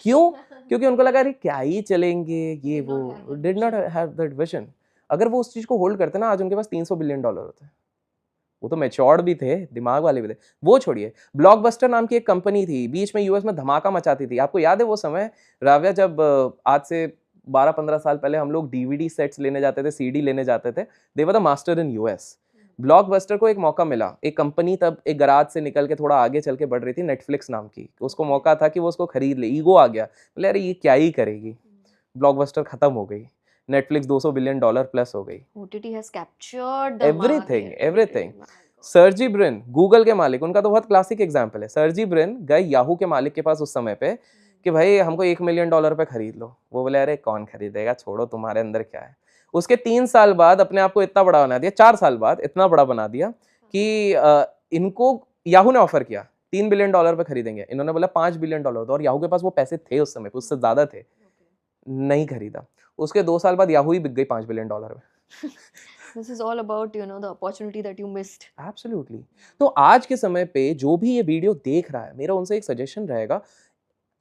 क्यों? क्योंकि उनको लगा अरे क्या ही चलेंगे ये वो, did not have that vision. अगर वो उस चीज को होल्ड करते ना, आज उनके पास $300 बिलियन होते। वो तो मैच्योर्ड भी थे, दिमाग वाले भी थे। वो छोड़िए, ब्लॉकबस्टर नाम की एक कंपनी थी, बीच में यूएस में धमाका मचाती थी। आपको याद है वो समय राव्या, जब आज से 12-15 साल पहले हम लोग DVD सेट्स लेने जाते थे, CD लेने जाते थे, they were the master in US. Blockbuster को एक मौका मिला, एक कंपनी तब एक गराज से निकल के थोड़ा आगे चल के बढ़ रही थी, नेटफ्लिक्स नाम की, उसको मौका था कि वो उसको खरीद ले। ईगो आ गया, बोले अरे ये क्या ही करेगी, ब्लॉकबस्टर खत्म हो गई, नेटफ्लिक्स $200 बिलियन प्लस हो गई। OTT has captured the everything. Sergey Brin, Google के मालिक, उनका तो बहुत क्लासिक एग्जांपल है। सर्जी ब्रिन गए याहू के मालिक के पास उस समय पे कि भाई हमको $1 मिलियन पे खरीद लो। वो बोले अरे कौन खरीदेगा, छोड़ो, तुम्हारे अंदर क्या है। उसके 3 साल बाद अपने आप को इतना बड़ा बना दिया, 4 साल बाद इतना बड़ा बना दिया कि इनको याहू ने ऑफर किया $3 बिलियन पे खरीदेंगे, इन्होंने बोला $5 बिलियन दो, और याहू के पास वो पैसे थे उस समय, उससे ज्यादा थे, नहीं खरीदा। उसके 2 साल बाद याहू ही बिक गई $5 बिलियन में। This is all about, you know, the opportunity that you missed. Absolutely. तो आज के समय पे जो भी ये वीडियो देख रहा है, मेरा उनसे एक सजेशन रहेगा,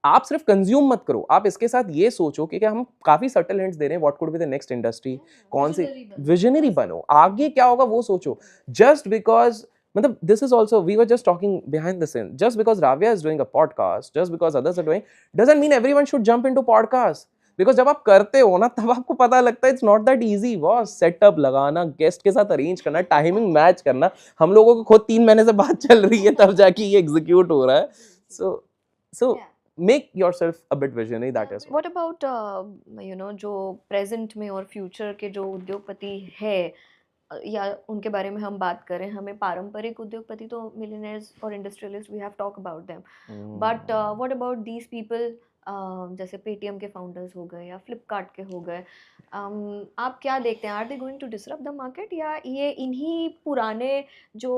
आप सिर्फ कंज्यूम मत करो, आप इसके साथ ये सोचो कि क्या हम काफी सटल हिंट्स दे रहे हैं, what could be the next industry, कौन सी विजनरी बनो, आगे क्या होगा वो सोचो। जस्ट बिकॉज मतलब this is also, we were just talking behind the scene, just because Raavya is doing a podcast, just because others are doing, doesn't mean everyone should jump into podcast. Because जब आप करते हो ना, तब आपको पता लगता है it's not that easy boss. Setup लगाना, गेस्ट के साथ अरेंज करना, टाइमिंग मैच करना, हम लोगों को खुद 3 महीने से बात चल रही है तब जाके ये एग्जीक्यूट हो रहा है। सो make yourself a bit visionary, that is What about you know, जो प्रेजेंट में और फ्यूचर के जो उद्योगपति है, या उनके बारे में हम बात करें, हमें पारंपरिक उद्योगपति तो मिलियनेयर्स और industrialist, we have talk about them, but what about these people, जैसे पेटीएम के फाउंडर्स हो गए या फ्लिपकार्ट के हो गए, आप क्या देखते हैं, are they going to disrupt the market, या ये इन्हीं पुराने जो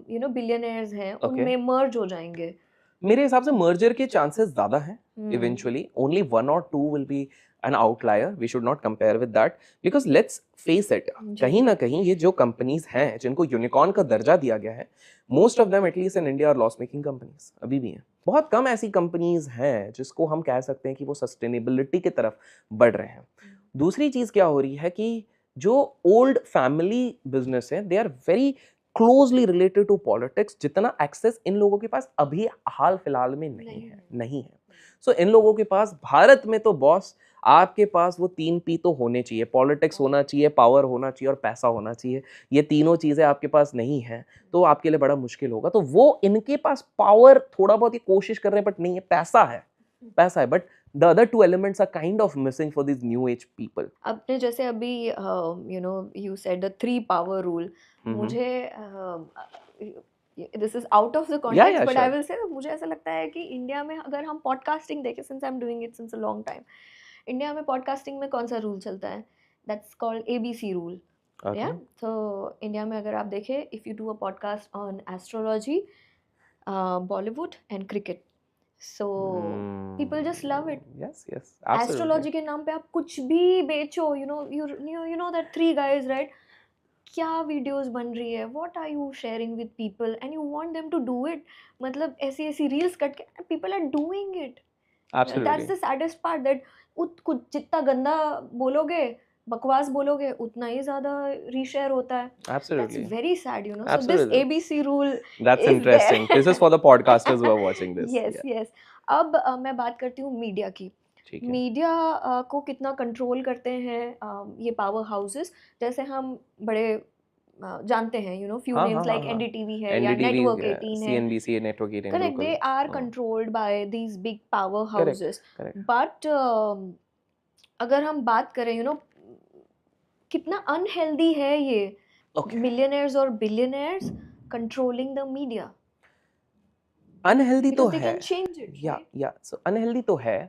यू नो बिलियनेयर्स हैं उनमें मर्ज हो जाएंगे? मेरे हिसाब से मर्जर के चांसेस ज्यादा हैं eventually, only 1 or 2 will be an outlier, we should not compare with that, because let's face it, कहीं ना कहीं ये जो कंपनीज हैं जिनको यूनिकॉर्न का दर्जा दिया गया है, most of them at least in India are loss making companies, अभी भी हैं। बहुत कम ऐसी कंपनीज हैं जिसको हम कह सकते हैं कि वो सस्टेनेबिलिटी की तरफ बढ़ रहे हैं। दूसरी चीज क्या हो रही है कि जो ओल्ड फैमिली बिजनेस है, they are very closely related to politics, जितना एक्सेस इन लोगों के पास अभी हाल फिलहाल में नहीं है। सो इन लोगों के पास, भारत में तो बॉस आपके पास वो 3 P तो होने चाहिए, पॉलिटिक्स होना चाहिए, पावर होना चाहिए और पैसा होना चाहिए। ये तीनों चीजें आपके पास नहीं है तो आपके लिए बड़ा मुश्किल होगा। तो वो इनके पास पावर थोड़ा बहुत ही कोशिश कर रहे हैं, बट नहीं है, पैसा है, but the other 2 elements are kind of missing for these new age people. आपने जैसे अभी you know, you said the 3 power rule, मुझे this is out of the context, but I will say मुझे ऐसा लगता है कि इंडिया में अगर हम पॉडकास्टिंग देखें, since I'm doing it since a long time, India में पॉडकास्टिंग में कौन सा रूल चलता है? That's called ABC rule. Yeah, so India में अगर आप देखें, if you do a podcast on astrology, Bollywood and cricket, so people just love it. Yes, absolutely. Astrology के नाम पे आप कुछ भी बेचो, you know that 3 guys, right? क्या वीडियोस बन रही है, what are you sharing with people and you want them to do it, मतलब ऐसी रील्स कट के people are doing it. Absolutely. That's the saddest part, that कुछ जितना गंदा बोलोगे, बकवास बोलोगे, उतना ही ज्यादा रीशेयर होता है. Absolutely. That's very sad, you know. Absolutely. So this ABC rule. That's is interesting. there. This is for the podcasters who are watching this. Yes. अब मैं बात करती हूँ मीडिया की. मीडिया को कितना कंट्रोल करते हैं ये पावर हाउसेस, जैसे हम बड़े जानते हैं, you know, few names like NDTV है या Network 18 है, CNBC, Network 18, correct, they are controlled by these big power houses. Correct. But अगर हम बात करें, you know, कितना अनहेल्दी है ये मिलियनेयर्स और billionaires controlling the media? Unhealthy तो they है, can change it, right? या सो अनहेल्दी तो है,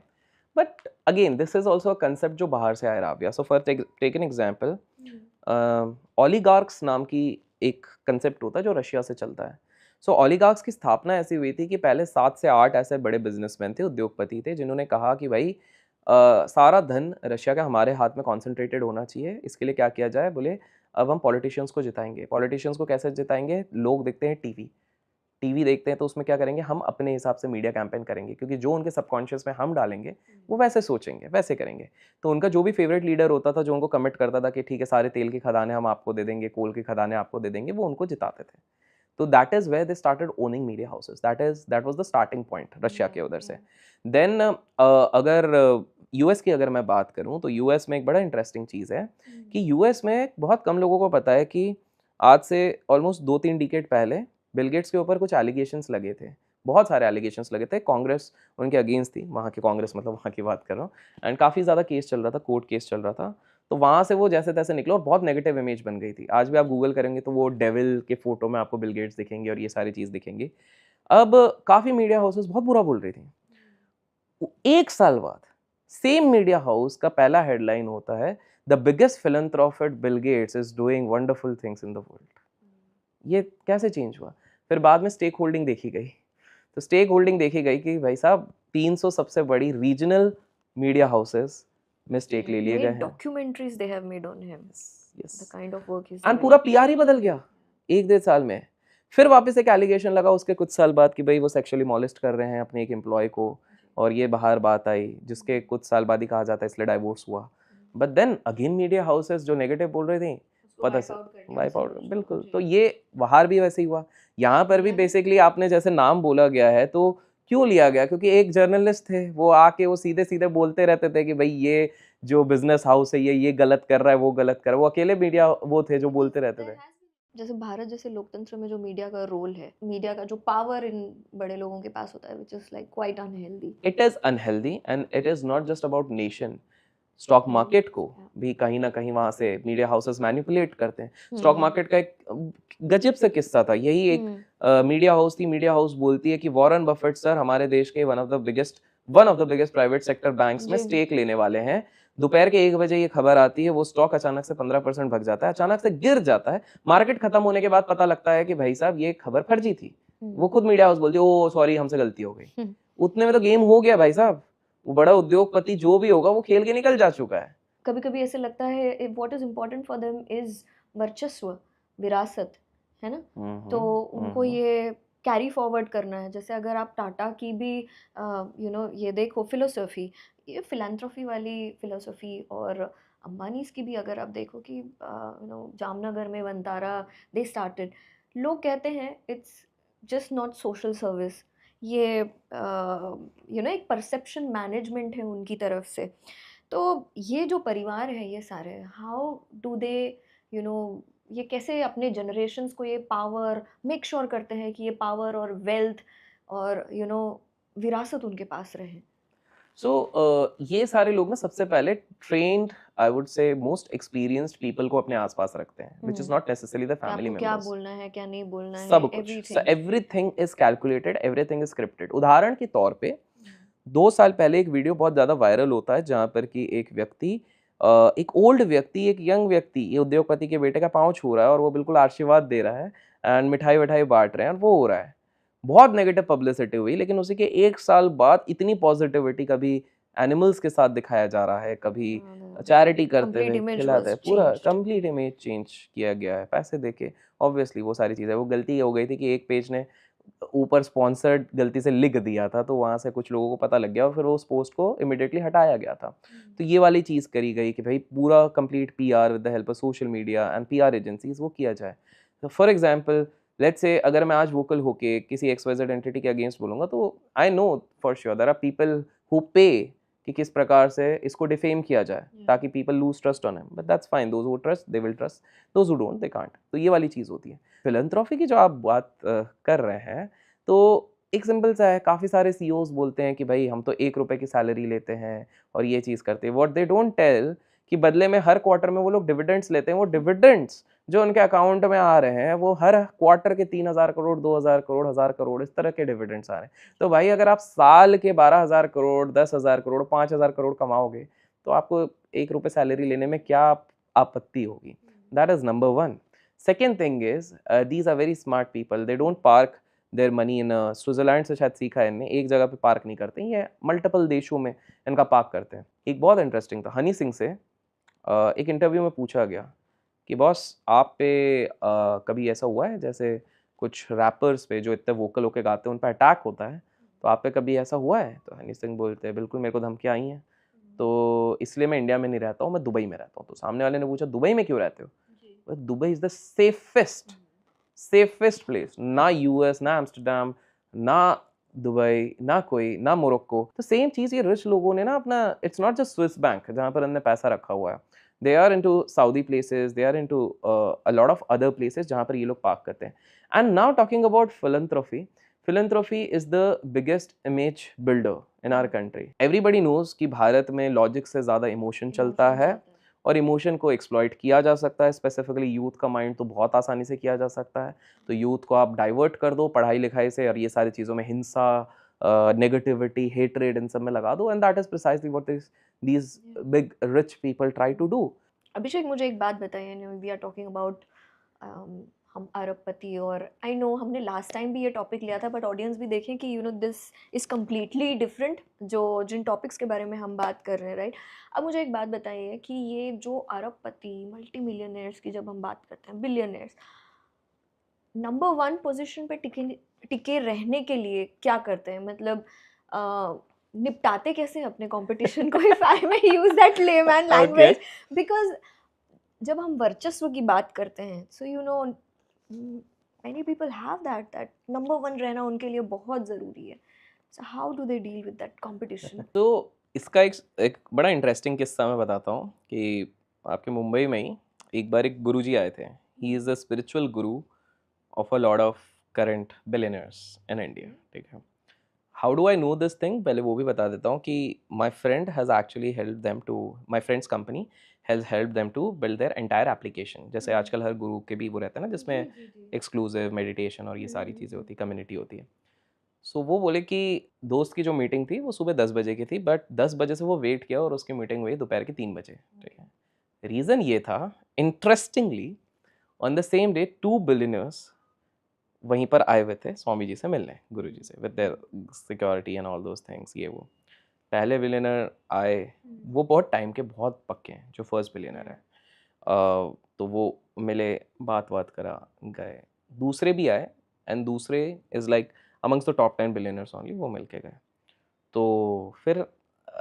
but again this is also a concept जो बाहर से आया Raviya. So for take an example, oligarchs नाम की एक कंसेप्ट होता है जो रशिया से चलता है। सो ओलिगार्क्स की स्थापना ऐसी हुई थी कि पहले 7 से 8 ऐसे बड़े बिजनेसमैन थे, उद्योगपति थे, जिन्होंने कहा कि भाई सारा धन रशिया का हमारे हाथ में कॉन्सेंट्रेटेड होना चाहिए। इसके लिए क्या किया जाए? बोले अब हम पॉलिटिशियंस को जिताएंगे। पॉलिटिशियंस को कैसे जिताएंगे? लोग देखते हैं टीवी देखते हैं, तो उसमें क्या करेंगे? हम अपने हिसाब से मीडिया कैंपेन करेंगे, क्योंकि जो उनके सबकॉन्शियस में हम डालेंगे वो वैसे सोचेंगे, वैसे करेंगे। तो उनका जो भी फेवरेट लीडर होता था, जो उनको कमिट करता था कि ठीक है सारे तेल के खदाने हम आपको दे देंगे, कोल के खदाने आपको दे देंगे, वो उनको जिताते थे। तो that is where they started owning media houses. That was the starting point Russia के उधर से। देन अगर यूएस की अगर मैं बात करूं, तो यूएस में एक बड़ा इंटरेस्टिंग चीज़ है कि यूएस में बहुत कम लोगों को पता है कि आज से ऑलमोस्ट 2-3 डिकेड पहले बिल गेट्स के ऊपर कुछ एलिगेशंस लगे थे, बहुत सारे एलिगेशंस लगे थे। कांग्रेस उनके अगेंस्ट थी, वहाँ की कांग्रेस, मतलब वहाँ की बात कर रहा हूँ, एंड काफ़ी ज़्यादा केस चल रहा था, कोर्ट केस चल रहा था। तो वहाँ से वो जैसे तैसे निकला और बहुत नेगेटिव इमेज बन गई थी। आज भी आप गूगल करेंगे तो वो डेविल के फोटो में आपको बिल गेट्स दिखेंगे और ये सारी चीज़ दिखेंगी। अब काफ़ी मीडिया हाउसेस बहुत बुरा बोल रही थी। 1 साल बाद सेम मीडिया हाउस का पहला हेडलाइन होता है, the biggest philanthropist Bill Gates is doing wonderful things in the world. ये कैसे चेंज हुआ? फिर बाद में स्टेक होल्डिंग देखी गई, तो स्टेक होल्डिंग देखी गई कि भाई साहब 300 सबसे बड़ी रीजनल मीडिया हाउसेस में स्टेक ले लिए गए हैं। Documentaries they have made on him, Yes. The kind of work is and पूरा पीआर ही बदल गया 1-1.5 साल में। फिर वापस एक एलिगेशन लगा उसके कुछ साल बाद कि भाई वो सेक्सुअली मॉलेस्ट कर रहे हैं अपने एक एम्प्लॉय को, और ये बाहर बात आई, जिसके कुछ साल बाद ही कहा जाता है इसलिए डाइवोर्स हुआ। But then again media houses जो नेगेटिव बोल रहे थे, पता से वाइप आउट, बिल्कुल। तो ये बाहर भी वैसे ही हुआ, यहाँ पर भी बेसिकली आपने जैसे नाम बोला गया है तो क्यों लिया गया? क्योंकि एक जर्नलिस्ट थे, वो आके वो सीधे सीधे बोलते रहते थे कि भाई ये जो बिजनेस हाउस है ये गलत कर रहा है, वो गलत कर रहा है। वो अकेले मीडिया वो थे जो बोलते रहते थे। जैसे भारत जैसे लोकतंत्र में जो मीडिया का रोल है, मीडिया का जो पावर इन बड़े लोगों के पास होता है, which is like quite unhealthy. It is unhealthy and it is not just about nation. Stock market को भी कहीं ना कहीं वहां से मीडिया हाउसेस मैनिपुलेट करते हैं। स्टॉक मार्केट का एक गजब से किस्सा था, यही एक मीडिया हाउस थी। मीडिया हाउस बोलती है कि वॉरेन बफेट सर हमारे देश के one of the biggest private sector banks में स्टेक लेने वाले हैं। दोपहर के 1 बजे ये खबर आती है, वो स्टॉक अचानक से 15% भग जाता है, अचानक से गिर जाता है। मार्केट खत्म होने के बाद पता लगता है कि भाई साहब ये खबर फर्जी थी। वो खुद मीडिया हाउस बोलती है ओ सॉरी हमसे गलती हो गई। उतने में तो गेम हो गया भाई साहब, वो बड़ा उद्योगपति जो भी होगा वो खेल के निकल जा चुका है। कभी कभी ऐसे लगता है what is important for them is वर्चस्व, विरासत, है ना। तो उनको ये कैरी फॉरवर्ड करना है। जैसे अगर आप टाटा की भी ये देखो फिलोसफी, ये फिलैंथ्रोपी वाली फिलोसफी, और अंबानीज की भी अगर आप देखो कि जामनगर में वंतारा दे स्टार्टेड, लोग कहते हैं it's just not social service, ये एक परसेप्शन मैनेजमेंट है उनकी तरफ से। तो ये जो परिवार है ये सारे, हाउ डू दे ये कैसे अपने जनरेशन्स को ये पावर मेक श्योर करते हैं कि ये पावर और वेल्थ और विरासत उनके पास रहे? ये सारे लोग ना सबसे पहले trained, I would say most experienced people को अपने आसपास रखते हैं, which is not necessarily the family members. क्या बोलना है क्या नहीं बोलना है, सब कुछ, everything is calculated, everything is scripted. उदाहरण के तौर पे 2 साल पहले एक वीडियो बहुत ज्यादा वायरल होता है जहां पर कि एक व्यक्ति, एक ओल्ड व्यक्ति, एक यंग व्यक्ति ये उद्योगपति के बेटे का पाँव छू रहा है और वो बिल्कुल आशीर्वाद दे रहा है एंड मिठाई विठाई बांट रहे हैं और वो हो रहा है। बहुत नेगेटिव पब्लिसिटी हुई, लेकिन उसी के 1 साल बाद इतनी पॉजिटिविटी कभी एनिमल्स के साथ दिखाया जा रहा है, कभी चैरिटी करते हुए खिलाते हैं, पूरा कंप्लीट इमेज चेंज किया गया है पैसे देके। ऑब्वियसली वो सारी चीज़ें, वो गलती ये हो गई थी कि एक पेज ने ऊपर स्पॉन्सर्ड गलती से लिख दिया था, तो वहाँ से कुछ लोगों को पता लग गया और फिर वो उस पोस्ट को इमिडिएटली हटाया गया था। तो ये वाली चीज़ करी गई कि भाई पूरा complete PR with the help of social media and PR agencies वो किया जाए। तो फॉर एग्जांपल लेट्स से अगर मैं आज वोकल होके किसी एक्सवाइजेड एंटिटी के अगेंस्ट बोलूँगा, तो I know for sure there are people who pay कि किस प्रकार से इसको डिफेम किया जाए ताकि people lose trust on him, but that's fine, those who trust they will trust, those who don't they can't. तो ये वाली चीज़ होती है। फिलैंथ्रोपी की जो आप बात कर रहे हैं, तो एक सिंपल सा है, काफ़ी सारे सीईओज बोलते हैं कि भाई हम तो 1 रुपए की सैलरी लेते हैं और ये चीज़ करते हैं। व्हाट दे डोंट टेल कि बदले में हर क्वार्टर में वो लोग डिविडेंड्स लेते हैं। वो डिविडेंड्स जो उनके अकाउंट में आ रहे हैं वो हर क्वार्टर के 3,000 करोड़, 2,000 करोड़, 1,000 करोड़ इस तरह के डिविडेंड्स आ रहे हैं। तो भाई अगर आप साल के 12,000 करोड़, 10,000 करोड़, 5,000 करोड़ कमाओगे तो आपको 1 रुपए सैलरी लेने में क्या आपत्ति होगी? That is number 1। Second thing is these are very smart people, they don't park their money in Switzerland से शायद सीखा है इनने, एक जगह पे पार्क नहीं करते, ये मल्टीपल देशों में इनका पार्क करते हैं। एक बहुत इंटरेस्टिंग था, हनी सिंह से एक इंटरव्यू में पूछा गया कि बॉस आप पे कभी ऐसा हुआ है जैसे कुछ रैपर्स पे जो इतने वोकल होके गाते हैं उन पर अटैक होता है, तो आप पे कभी ऐसा हुआ है? तो हनी सिंह बोलते हैं बिल्कुल मेरे को धमकियाँ आई हैं, तो इसलिए मैं इंडिया में नहीं रहता हूँ, मैं दुबई में रहता हूँ। तो सामने वाले ने पूछा दुबई में क्यों रहते हो? Dubai is the safest place, ना यूएस, ना एम्स्टर्डम, ना दुबई, ना मोरक्को। तो सेम चीज़ ये रिच लोगों ने ना अपना, it's not just Swiss bank जहाँ पर उन्होंने पैसा रखा हुआ है, they are into Saudi places, they are into a lot of other places जहाँ पर ये लोग पार्क करते हैं। And now talking about philanthropy is the biggest image builder in our country. Everybody knows कि भारत में लॉजिक से ज़्यादा इमोशन चलता है और इमोशन को एक्सप्लॉइट किया जा सकता है। स्पेसिफिकली यूथ का माइंड तो बहुत आसानी से किया जा सकता है। तो यूथ को आप डाइवर्ट कर दो पढ़ाई लिखाई से और ये सारी चीज़ों में, हिंसा, नेगेटिविटी, हेट्रेड, इन सब में लगा दो, and that is precisely what these big rich people try to do. Abhishek मुझे एक बात बताइए, वी आर टॉकिंग अबाउट हम अरबपति, और आई नो हमने लास्ट टाइम भी ये टॉपिक लिया था, बट ऑडियंस भी देखें कि दिस इज़ कम्प्लीटली डिफरेंट जो जिन टॉपिक्स के बारे में हम बात कर रहे हैं, राइट? अब मुझे एक बात बताइए कि ये जो अरबपति मल्टी मिलियनर्स की जब हम बात करते हैं, बिलियनर्स, नंबर वन पोजीशन पे टिके टिके रहने के लिए क्या करते हैं? मतलब निपटाते कैसे हैं अपने कंपटीशन को, if I may use that layman language, because जब हम वर्चस्व की बात करते हैं, सो many people have that number one रहना उनके लिए बहुत ज़रूरी है. So how do they deal with that competition? तो इसका एक बड़ा इंटरेस्टिंग किस्सा मैं बताता हूँ कि आपके मुंबई में ही एक बार एक गुरुजी आए थे. He is the spiritual guru of a lot of current billionaires in India. ठीक है. How do I know this thing, पहले वो भी बता देता हूँ कि my friend has actually help them to, my friend's company has help them to build their entire application. जैसे आजकल हर गुरु के भी वो रहता है ना, जिसमें एक्सक्लूसिव मेडिटेशन और ये सारी चीज़ें होती है, कम्युनिटी होती है. सो वो बोले कि दोस्त की जो मीटिंग थी वो सुबह 10 बजे की थी, बट 10 बजे से वो वेट किया और उसकी मीटिंग हुई दोपहर के 3 बजे. ठीक है. रीज़न ये था, interestingly on the same day 2 billionaires वहीं पर आए हुए थे स्वामी जी से मिलने, गुरु जी से, with their security and all those things. ये वो पहले बिलियनर आए, वो बहुत टाइम के बहुत पक्के हैं, जो फर्स्ट बिलियनर है. तो वो मिले, बात करा, गए. दूसरे भी आए एंड दूसरे is like amongst the top 10 billionaires only, वो मिल के गए. तो फिर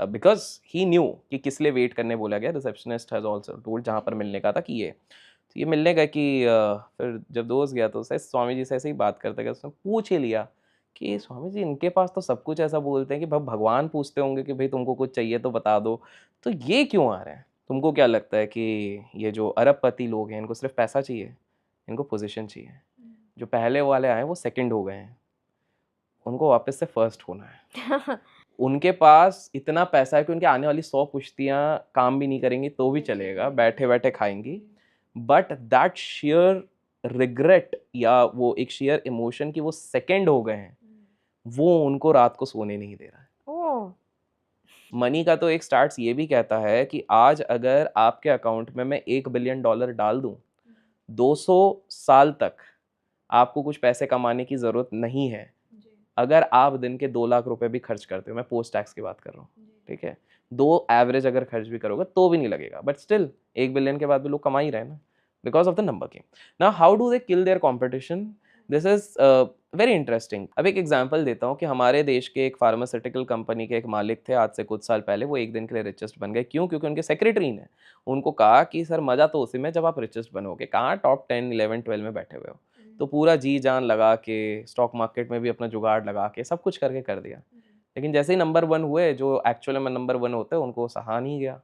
बिकॉज ही न्यू कि किस लिए वेट करने बोला गया, रिसेप्शनिस्ट हैज़ ऑल्सो टोल्ड जहाँ पर मिलने का था कि ये, तो ये मिलने गए कि फिर जब दोस्त गया तो स्वामी जी से ऐसे ही बात करते गए. उसने पूछ ही लिया कि स्वामी जी इनके पास तो सब कुछ ऐसा बोलते हैं कि भगवान पूछते होंगे कि भाई तुमको कुछ चाहिए तो बता दो, तो ये क्यों आ रहे हैं? तुमको क्या लगता है कि ये जो अरबपति लोग हैं इनको सिर्फ पैसा चाहिए, इनको पोजीशन चाहिए? जो पहले वाले आए वो सेकंड हो गए हैं, उनको वापस से फर्स्ट होना है. उनके पास इतना पैसा है कि उनके आने वाली 100 पुश्तियाँ काम भी नहीं करेंगी तो भी चलेगा, बैठे बैठे खाएंगी. बट दैट शेयर रिग्रेट या वो एक शेयर इमोशन कि वो सेकंड हो गए हैं, वो उनको रात को सोने नहीं दे रहा है. मनी का तो एक स्टार्ट्स ये भी कहता है कि आज अगर आपके अकाउंट में मैं $1 बिलियन डाल दूं, 200 साल तक आपको कुछ पैसे कमाने की ज़रूरत नहीं है अगर आप दिन के 2 लाख रुपए भी खर्च करते हो. मैं पोस्ट टैक्स की बात कर रहा हूँ. ठीक है. 2 एवरेज अगर खर्च भी करोगे तो भी नहीं लगेगा, बट स्टिल 1 बिलियन के बाद भी लोग कमा ही रहे हैं ना, because of the number game. Now how do they kill their competition? This is very interesting. अब एक एग्जाम्पल देता हूँ कि हमारे देश के एक फार्मास्यूटिकल कंपनी के एक मालिक थे, आज से कुछ साल पहले वो एक दिन के लिए रिचेस्ट बन गए. क्यों? क्योंकि उनके सेक्रेटरी ने उनको कहा कि सर मज़ा तो उसी में जब आप रिचेस्ट बनोगे, कहाँ टॉप 10, 11, 12 में बैठे हुए हो. तो पूरा जी जान लगा के स्टॉक मार्केट में भी अपना जुगाड़ लगा के सब कुछ करके कर दिया. लेकिन जैसे ही नंबर 1 हुए, जो एक्चुअल में नंबर 1 होते हैं उनको सहा नहीं गया.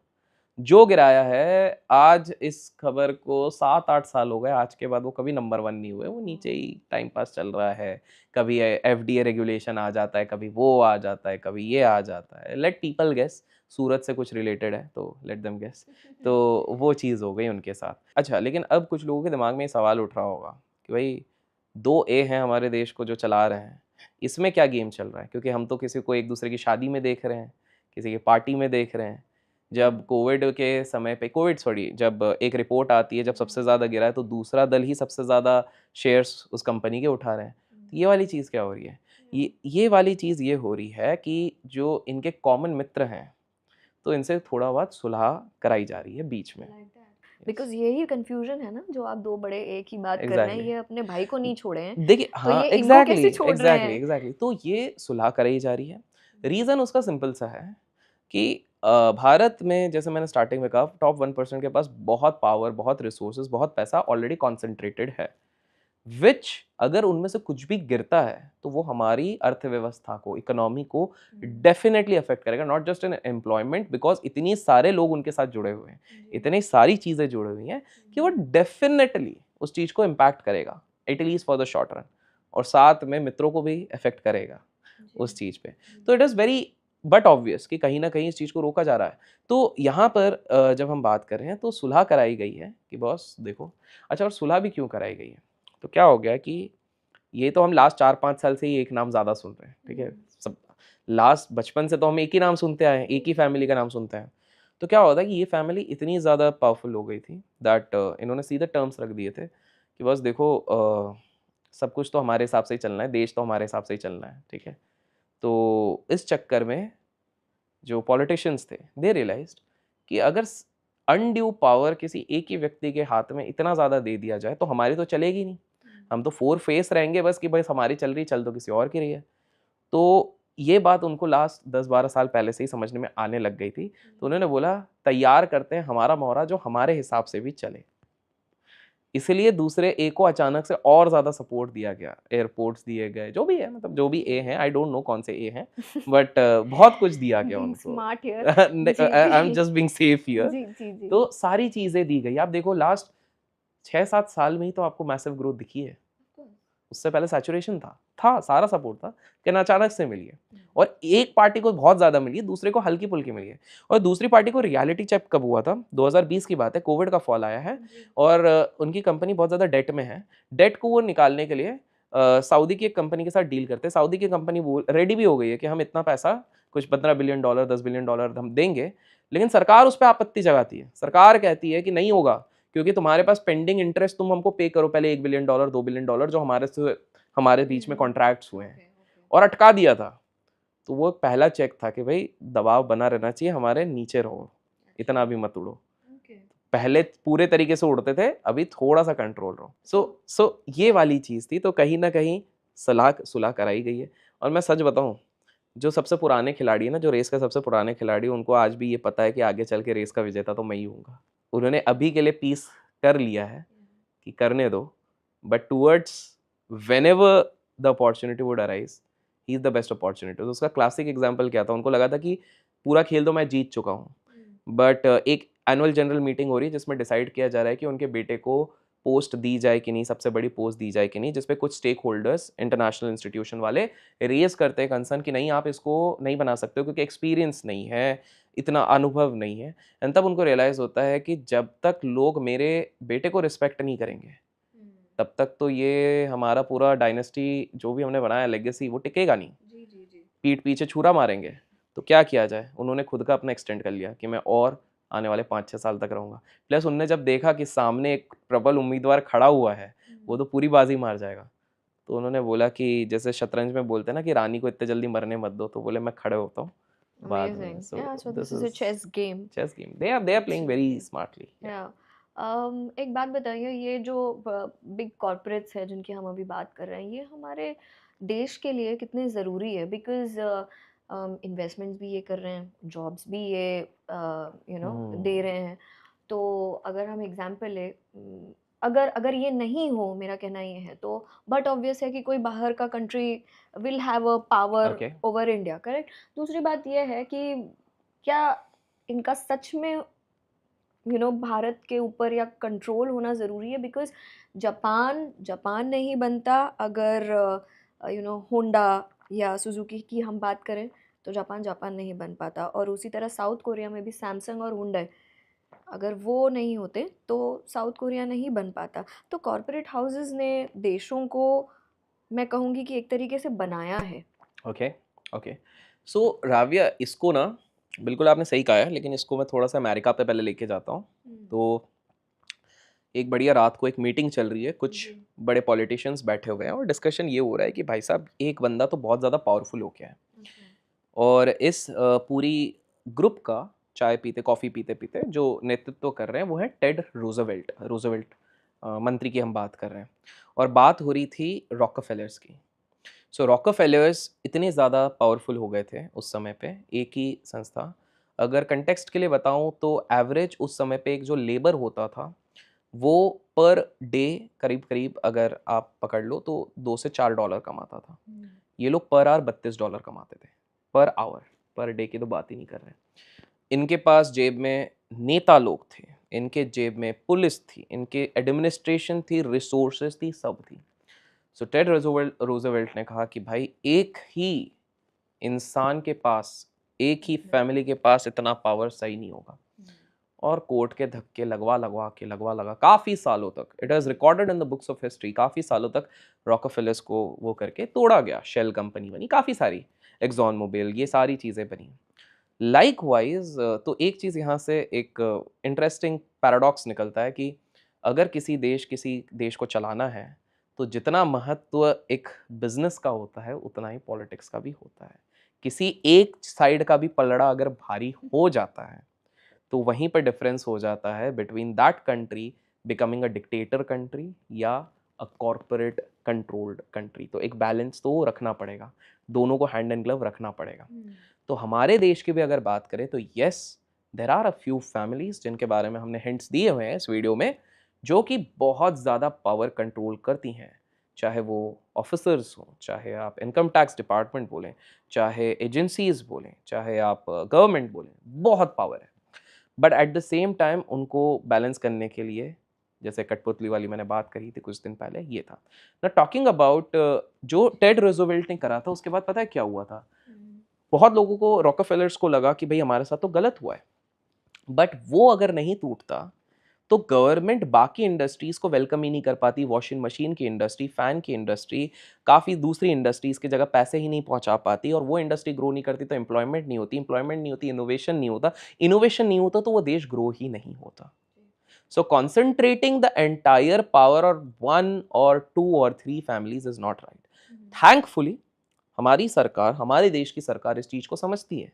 जो गिराया है, आज इस खबर को 7-8 साल हो गए, आज के बाद वो कभी नंबर 1 नहीं हुए. वो नीचे ही टाइम पास चल रहा है. कभी FDA रेगुलेशन आ जाता है, कभी वो आ जाता है, कभी ये आ जाता है. Let people guess. सूरत से कुछ रिलेटेड है तो लेट देम गेस. तो वो चीज़ हो गई उनके साथ. अच्छा, लेकिन अब कुछ लोगों के दिमाग में ये सवाल उठ रहा होगा कि भाई 2 ए हैं हमारे देश को जो चला रहे हैं, इसमें क्या गेम चल रहा है? क्योंकि हम तो किसी को एक दूसरे की शादी में देख रहे हैं, किसी की पार्टी में देख रहे हैं. जब जब एक रिपोर्ट आती है, जब सबसे ज़्यादा गिरा है तो दूसरा दल ही सबसे ज़्यादा शेयर्स उस कंपनी के उठा रहे हैं. तो ये वाली चीज़ क्या हो रही है? ये वाली चीज़ ये हो रही है कि जो इनके कॉमन मित्र हैं, तो इनसे थोड़ा बहुत सुलह कराई जा रही है बीच में. बिकॉज यही कंफ्यूजन है ना, जो आप 2 बड़े एक ही बात कर रहे हैं, एग्जैक्टली. ये अपने भाई को नहीं छोड़े हैं, देखिए, तो हाँ, ये इनको कैसे छोड़ रहे हैं? एग्जैक्टली. तो ये सुलह कराई जा रही है. रीज़न उसका सिंपल सा है कि भारत में, जैसे मैंने स्टार्टिंग में कहा, टॉप 1% के पास बहुत पावर, बहुत रिसोर्सेज, बहुत पैसा ऑलरेडी कॉन्सेंट्रेटेड है, विच अगर उनमें से कुछ भी गिरता है तो वो हमारी अर्थव्यवस्था को, इकोनॉमी को डेफिनेटली अफेक्ट करेगा. Not just in employment, because इतनी सारे लोग उनके साथ जुड़े हुए हैं, इतनी सारी चीज़ें जुड़ी हुई हैं कि वो डेफिनेटली उस चीज़ को इम्पैक्ट करेगा, at least for the short run. और साथ में मित्रों को भी अफेक्ट करेगा उस चीज़ पे. तो it is very but obvious कि कहीं ना कहीं इस चीज़ को रोका जा रहा है. तो यहाँ पर जब हम बात कर रहे हैं तो सुलह कराई गई है कि बॉस देखो. अच्छा, और सुलह भी क्यों कराई गई है? तो क्या हो गया कि ये तो हम लास्ट 4-5 साल से ही एक नाम ज़्यादा सुन रहे हैं. ठीक है. सब लास्ट बचपन से तो हम एक ही नाम सुनते आए हैं, एक ही फैमिली का नाम सुनते हैं. तो क्या होता है कि ये फैमिली इतनी ज़्यादा पावरफुल हो गई थी दैट इन्होंने सीधे टर्म्स रख दिए थे कि बस देखो सब कुछ तो हमारे हिसाब से ही चलना है, देश तो हमारे हिसाब से ही चलना है, ठीक है। तो इस चक्कर में जो पॉलिटिशियंस थे दे रियलाइज्ड कि अगर अनड्यू पावर किसी एक ही व्यक्ति के हाथ में इतना ज़्यादा दे दिया जाए तो हमारी तो चलेगी नहीं, हम तो फोर फेस रहेंगे बस कि बस हमारी चल रही, चल तो किसी और की रही है। तो ये बात उनको लास्ट 10-12 साल पहले से ही समझने में आने लग गई थी। तो उन्होंने बोला तैयार करते हैं हमारा मोहरा जो हमारे हिसाब से भी चले। इसलिए दूसरे ए को अचानक से और ज़्यादा सपोर्ट दिया गया, एयरपोर्ट्स दिए गए, जो भी है, मतलब जो भी ए हैं, आई डोंट नो कौन से ए हैं, बट बहुत कुछ दिया गया Being उनको। smart here. I am just being safe here. जी जी जी। तो सारी चीज़ें दी गई। आप देखो लास्ट 6-7 साल में ही तो आपको मैसिव ग्रोथ दिखी है। उससे पहले सैचुरेशन था सारा सपोर्ट था, लेकिन अचानक से मिली है। और एक पार्टी को बहुत ज़्यादा मिली है, दूसरे को हल्की फुल्की मिली है। और दूसरी पार्टी को रियलिटी चेक कब हुआ था? 2020 की बात है, कोविड का फॉल आया है और उनकी कंपनी बहुत ज़्यादा डेट में है। डेट को वो निकालने के लिए सऊदी की एक कंपनी के साथ डील करते हैं। सऊदी की कंपनी रेडी भी हो गई है कि हम इतना पैसा, कुछ $15 बिलियन, $10 बिलियन हम देंगे, लेकिन सरकार उस पर आपत्ति जगाती है। सरकार कहती है कि नहीं होगा, क्योंकि तुम्हारे पास पेंडिंग इंटरेस्ट तुम हमको पे करो पहले $1 बिलियन, $2 बिलियन जो हमारे बीच में कॉन्ट्रैक्ट्स हुए हैं, और अटका दिया था। तो वो पहला चेक था कि भाई दबाव बना रहना चाहिए, हमारे नीचे रहो, इतना भी मत उड़ो। पहले पूरे तरीके से उड़ते थे, अभी थोड़ा सा कंट्रोल रहो। सो ये वाली चीज़ थी। तो कहीं ना कहीं सुलह कराई गई है। और मैं सच बताऊं, जो सबसे पुराने खिलाड़ी है ना, जो रेस के सबसे पुराने खिलाड़ी, उनको आज भी ये पता है कि आगे चल के रेस का विजेता तो मैं ही हूँगा। उन्होंने अभी के लिए पीस कर लिया है कि करने दो, but towards whenever the opportunity would arise, he is the best opportunity। तो उसका क्लासिक एग्जांपल क्या था? उनको लगा था कि पूरा खेल तो मैं जीत चुका हूँ, बट एक एनुअल जनरल मीटिंग हो रही है जिसमें डिसाइड किया जा रहा है कि उनके बेटे को पोस्ट दी जाए कि नहीं, सबसे बड़ी पोस्ट दी जाए कि नहीं, जिसपे कुछ स्टेक होल्डर्स, इंटरनेशनल इंस्टीट्यूशन वाले रेज करते हैं कंसर्न कि नहीं, आप इसको नहीं बना सकते हो क्योंकि एक्सपीरियंस नहीं है, इतना अनुभव नहीं है। एंड तब उनको रियलाइज़ होता है कि जब तक लोग मेरे बेटे को रिस्पेक्ट नहीं करेंगे, तब तक तो ये हमारा पूरा डायनेस्टी जो भी हमने बनाया, लेगेसी, वो टिकेगा नहीं। पीठ पीछे छुरा मारेंगे। तो क्या किया जाए? उन्होंने खुद का अपना एक्सटेंड कर लिया कि मैं और आने वाले 5-6 साल तक रहूँगा। प्लस उनने जब देखा कि सामने एक प्रबल उम्मीदवार खड़ा हुआ है, वो तो पूरी बाजी मार जाएगा, तो उन्होंने बोला कि जैसे शतरंज में बोलते हैं ना कि रानी को इतने जल्दी मरने मत दो, तो बोले मैं खड़े होता हूँ बाद में। Amazing. Yeah, so this is a chess game. Chess game. They are playing very smartly. Yeah. एक बात बताइए, ये जो बिग कॉर्पोरेट्स है जिनकी हम अभी बात कर रहे हैं, ये हमारे देश के लिए कितने ज़रूरी है? बिकॉज इन्वेस्टमेंट्स भी ये कर रहे हैं, जॉब्स भी ये दे रहे हैं। तो अगर हम एग्जांपल ले, अगर अगर ये नहीं हो, मेरा कहना ये है, तो बट ऑब्वियस है कि कोई बाहर का country will have a power Okay. Over India, correct? दूसरी बात ये है कि क्या इनका सच में भारत के ऊपर या कंट्रोल होना ज़रूरी है? बिकॉज जापान नहीं बनता अगर होंडा या सुजुकी की हम बात करें, तो जापान नहीं बन पाता। और उसी तरह साउथ कोरिया में भी सैमसंग और हुंडई, अगर वो नहीं होते तो साउथ कोरिया नहीं बन पाता। तो कॉर्पोरेट हाउसेस ने देशों को, मैं कहूँगी कि एक तरीके से बनाया है। ओके। सो राव्या, इसको ना बिल्कुल आपने सही कहा है, लेकिन इसको मैं थोड़ा सा अमेरिका पे पहले लेके जाता हूँ। तो एक बढ़िया रात को एक मीटिंग चल रही है, कुछ बड़े पॉलिटिशियंस बैठे हुए हैं और डिस्कशन ये हो रहा है कि भाई साहब, एक बंदा तो बहुत ज़्यादा पावरफुल हो गया है, और इस पूरी ग्रुप का चाय पीते, कॉफ़ी पीते पीते जो नेतृत्व कर रहे हैं वो है टेड रूजवेल्ट मंत्री की हम बात कर रहे हैं। और बात हो रही थी रॉकफेलर्स की। सो रॉकफेलर्स इतने ज़्यादा पावरफुल हो गए थे उस समय पे, एक ही संस्था। अगर कंटेक्स्ट के लिए बताऊं तो एवरेज उस समय पे एक जो लेबर होता था वो पर डे करीब करीब अगर आप पकड़ लो तो $2 से $4 कमाता था। ये लोग पर आवर $32 कमाते थे, पर आवर, पर डे की तो बात ही नहीं कर रहे। इनके पास जेब में नेता लोग थे, इनके जेब में पुलिस थी, इनके एडमिनिस्ट्रेशन थी, रिसोर्सेज थी, सब थी। सो टेड रूजवेल्ट ने कहा कि भाई, एक ही इंसान के पास, एक ही फैमिली के पास इतना पावर सही नहीं होगा। और कोर्ट के धक्के लगवा काफ़ी सालों तक, it has recorded in the books of history, काफ़ी सालों तक रॉकफेलर्स को वो करके तोड़ा गया। शेल कंपनी बनी, काफ़ी सारी, एक्सॉन मोबिल, ये सारी चीज़ें बनी। लाइकवाइज तो एक चीज़ यहाँ से एक इंटरेस्टिंग पैराडॉक्स निकलता है कि अगर किसी देश को चलाना है तो जितना महत्व एक बिजनेस का होता है उतना ही पॉलिटिक्स का भी होता है। किसी एक साइड का भी पलड़ा अगर भारी हो जाता है तो वहीं पर डिफरेंस हो जाता है between that country becoming a dictator country या अ कॉरपोरेट कंट्रोल्ड कंट्री। तो एक बैलेंस तो रखना पड़ेगा, दोनों को हैंड एंड ग्लव रखना पड़ेगा। तो हमारे देश की भी अगर बात करें तो yes, there are a few families जिनके बारे में हमने हिंट्स दिए हुए हैं इस वीडियो में, जो कि बहुत ज़्यादा पावर कंट्रोल करती हैं, चाहे वो ऑफिसर्स हों, चाहे आप इनकम टैक्स डिपार्टमेंट बोलें, चाहे एजेंसीज बोलें, चाहे आप गवर्नमेंट बोलें, बहुत पावर है। But at the same time उनको बैलेंस करने के लिए, जैसे कठपुतली वाली मैंने बात करी थी कुछ दिन पहले, ये था ना टॉकिंग अबाउट जो टेड रोजवेल्ट ने करा था। उसके बाद पता है क्या हुआ था? बहुत लोगों को, रॉकफेलर्स को लगा कि भाई हमारे साथ तो गलत हुआ है, बट वो अगर नहीं टूटता तो गवर्नमेंट बाकी इंडस्ट्रीज को वेलकम ही नहीं कर पाती। वॉशिंग मशीन की इंडस्ट्री, फैन की इंडस्ट्री, काफ़ी दूसरी इंडस्ट्रीज की जगह पैसे ही नहीं पहुंचा पाती, और वो इंडस्ट्री ग्रो नहीं करती तो एम्प्लॉयमेंट नहीं होती, एम्प्लॉयमेंट नहीं होती, इनोवेशन नहीं होता, इनोवेशन नहीं होता तो वो देश ग्रो ही नहीं होता। सो कॉन्सेंट्रेटिंग द एंटायर पावर और 1 or 2 or 3 families is not right. Thankfully हमारी सरकार, हमारे देश की सरकार इस चीज़ को समझती है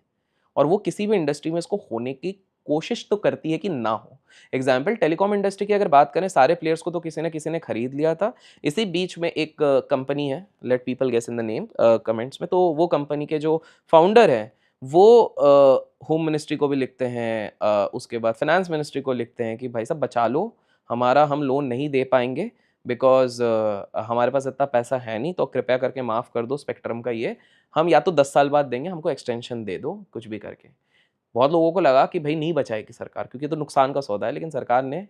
और वो किसी भी इंडस्ट्री में इसको होने की कोशिश तो करती है कि ना हो। एग्जाम्पल, टेलीकॉम इंडस्ट्री की अगर बात करें, सारे प्लेयर्स को तो किसी न किसी ने खरीद लिया था। इसी बीच में एक कंपनी है, let people guess in the name comments में, तो वो कंपनी के जो फाउंडर हैं वो होम मिनिस्ट्री को भी लिखते हैं, उसके बाद फाइनेंस मिनिस्ट्री को लिखते हैं कि भाई साहब बचा लो, हमारा हम लोन नहीं दे पाएंगे बिकॉज हमारे पास इतना पैसा है नहीं, तो कृपया करके माफ़ कर दो स्पेक्ट्रम का ये, हम या तो 10 साल बाद देंगे, हमको एक्सटेंशन दे दो कुछ भी करके। बहुत लोगों को लगा कि भाई नहीं बचाएगी सरकार क्योंकि तो नुकसान का सौदा है, लेकिन सरकार ने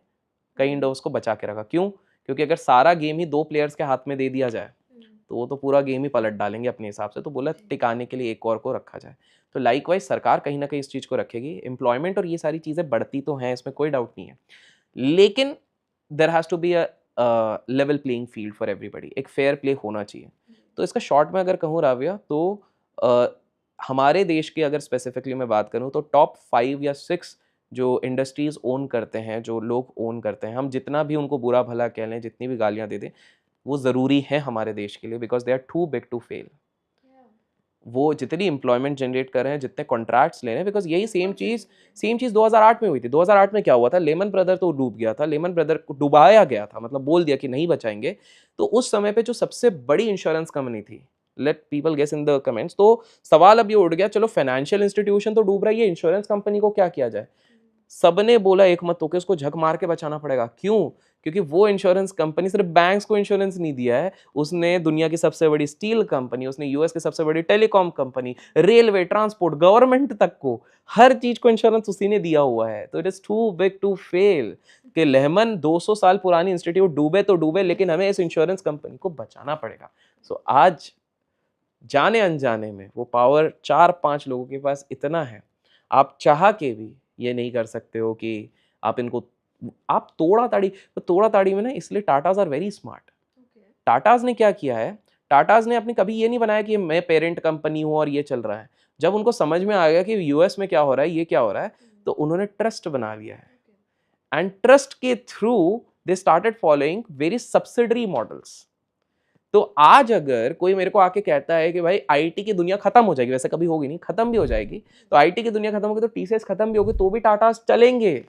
कई इंडोर्स को बचा के रखा। क्यों? क्योंकि अगर सारा गेम ही 2 प्लेयर्स के हाथ में दे दिया जाए तो वो तो पूरा गेम ही पलट डालेंगे अपने हिसाब से, तो बोला टिकाने के लिए एक और को रखा जाए। तो लाइकवाइज सरकार कहीं ना कहीं इस चीज़ को रखेगी। एम्प्लॉयमेंट और ये सारी चीज़ें बढ़ती तो हैं, इसमें कोई डाउट नहीं है, लेकिन there has to be a level playing field for everybody, एक फेयर प्ले होना चाहिए। तो इसका शॉर्ट में अगर कहूँ राविया, तो हमारे देश की अगर स्पेसिफिकली मैं बात करूँ तो टॉप 5 या 6 जो इंडस्ट्रीज ओन करते हैं, जो लोग ओन करते हैं, हम जितना भी उनको बुरा भला कह लें, जितनी भी गालियाँ दे दें, वो ज़रूरी है हमारे देश के लिए, because they are too big to fail. वो जितनी एम्प्लॉयमेंट जनरेट कर रहे हैं, जितने कॉन्ट्रैक्ट्स ले रहे हैं, बिकॉज यही सेम चीज़ 2008 में हुई थी। 2008 में क्या हुआ था? लेमन ब्रदर तो डूब गया था, लेमन ब्रदर को डुबाया गया था, मतलब बोल दिया कि नहीं बचाएंगे। तो उस समय पे जो सबसे बड़ी इंश्योरेंस कंपनी थी, let people guess in the comments, तो सवाल अब ये उठ गया, चलो फाइनेंशियल इंस्टीट्यूशन तो डूब रहा है, ये इंश्योरेंस कंपनी को क्या किया जाए? सबने बोला एक मत होके उसको झक मार के बचाना पड़ेगा। क्यों? क्योंकि वो इंश्योरेंस कंपनी सिर्फ बैंक्स को इंश्योरेंस नहीं दिया है, उसने दुनिया की सबसे बड़ी स्टील कंपनी, उसने यूएस की सबसे बड़ी telecom company, railway, transport, government तक को, हर चीज को इंश्योरेंस उसी ने दिया हुआ है। तो it is too big to fail कि लेहमन 200 साल पुरानी इंस्टीट्यूट डूबे तो डूबे, लेकिन हमें इस इंश्योरेंस कंपनी को बचाना पड़ेगा। सो आज जाने अनजाने में वो पावर 4-5 लोगों के पास इतना है, आप चाह के भी ये नहीं कर सकते हो कि आप इनको, आप तोड़ा ताड़ी, तो तोड़ा ताड़ी में ना, इसलिए Tatas are very smart. Tatas ने क्या किया है? टाटाज ने अपनी कभी ये नहीं बनाया कि मैं पेरेंट कंपनी हूँ और ये चल रहा है। जब उनको समझ में आ गया कि यूएस में क्या हो रहा है, ये क्या हो रहा है, तो उन्होंने ट्रस्ट बना लिया है, एंड ट्रस्ट के through they started following very subsidiary models. तो आज अगर कोई मेरे को आके कहता है कि भाई आईटी की दुनिया खत्म हो जाएगी, वैसे कभी होगी नहीं, खत्म भी हो जाएगी, तो आईटी की दुनिया खत्म होगी तो टीसीएस खत्म भी होगी, तो भी टाटा चलेंगे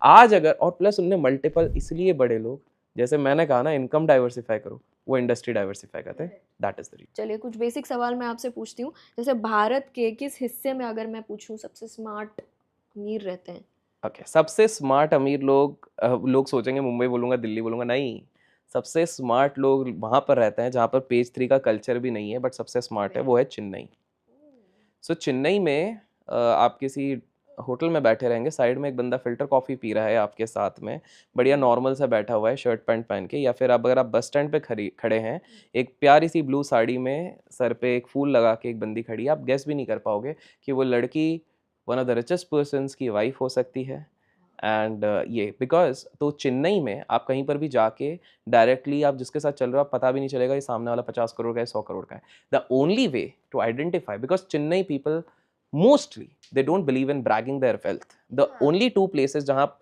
आज अगर। और प्लस उनने मल्टीपल, इसलिए बड़े लोग, जैसे मैंने कहा ना, इनकम डाइवर्सिफाई करो, वो इंडस्ट्री डाइवर्सिफाई करते हैं, दैट इज द रीजन। चलिए कुछ बेसिक सवाल मैं आपसे पूछती हूँ, जैसे भारत के किस हिस्से में अगर मैं पूछूं सबसे स्मार्ट अमीर रहते हैं? ओके, सबसे स्मार्ट अमीर लोग सोचेंगे मुंबई बोलूंगा, दिल्ली बोलूंगा, नहीं, सबसे स्मार्ट लोग वहां पर रहते हैं जहां पर पेज 3 का कल्चर भी नहीं है, बट सबसे स्मार्ट है, वो है चेन्नई। सो चेन्नई में आप किसी होटल में बैठे रहेंगे, साइड में एक बंदा फिल्टर कॉफ़ी पी रहा है आपके साथ में, बढ़िया नॉर्मल सा बैठा हुआ है, शर्ट पैंट पहन के, या फिर अगर आप बस स्टैंड पे खड़े हैं, एक प्यारी सी ब्लू साड़ी में सर पे एक फूल लगा के एक बंदी खड़ी है, आप गेस भी नहीं कर पाओगे कि वो लड़की one of the richest persons की वाइफ हो सकती है। एंड ये बिकॉज, तो चेन्नई में आप कहीं पर भी जाके डायरेक्टली आप जिसके साथ चल रहे हो, आप पता भी नहीं चलेगा ये सामने वाला 50 करोड़ का है, 100 करोड़ का है। The only way to identify, because Chennai people mostly they don't believe in bragging their wealth. The only two places जहां आप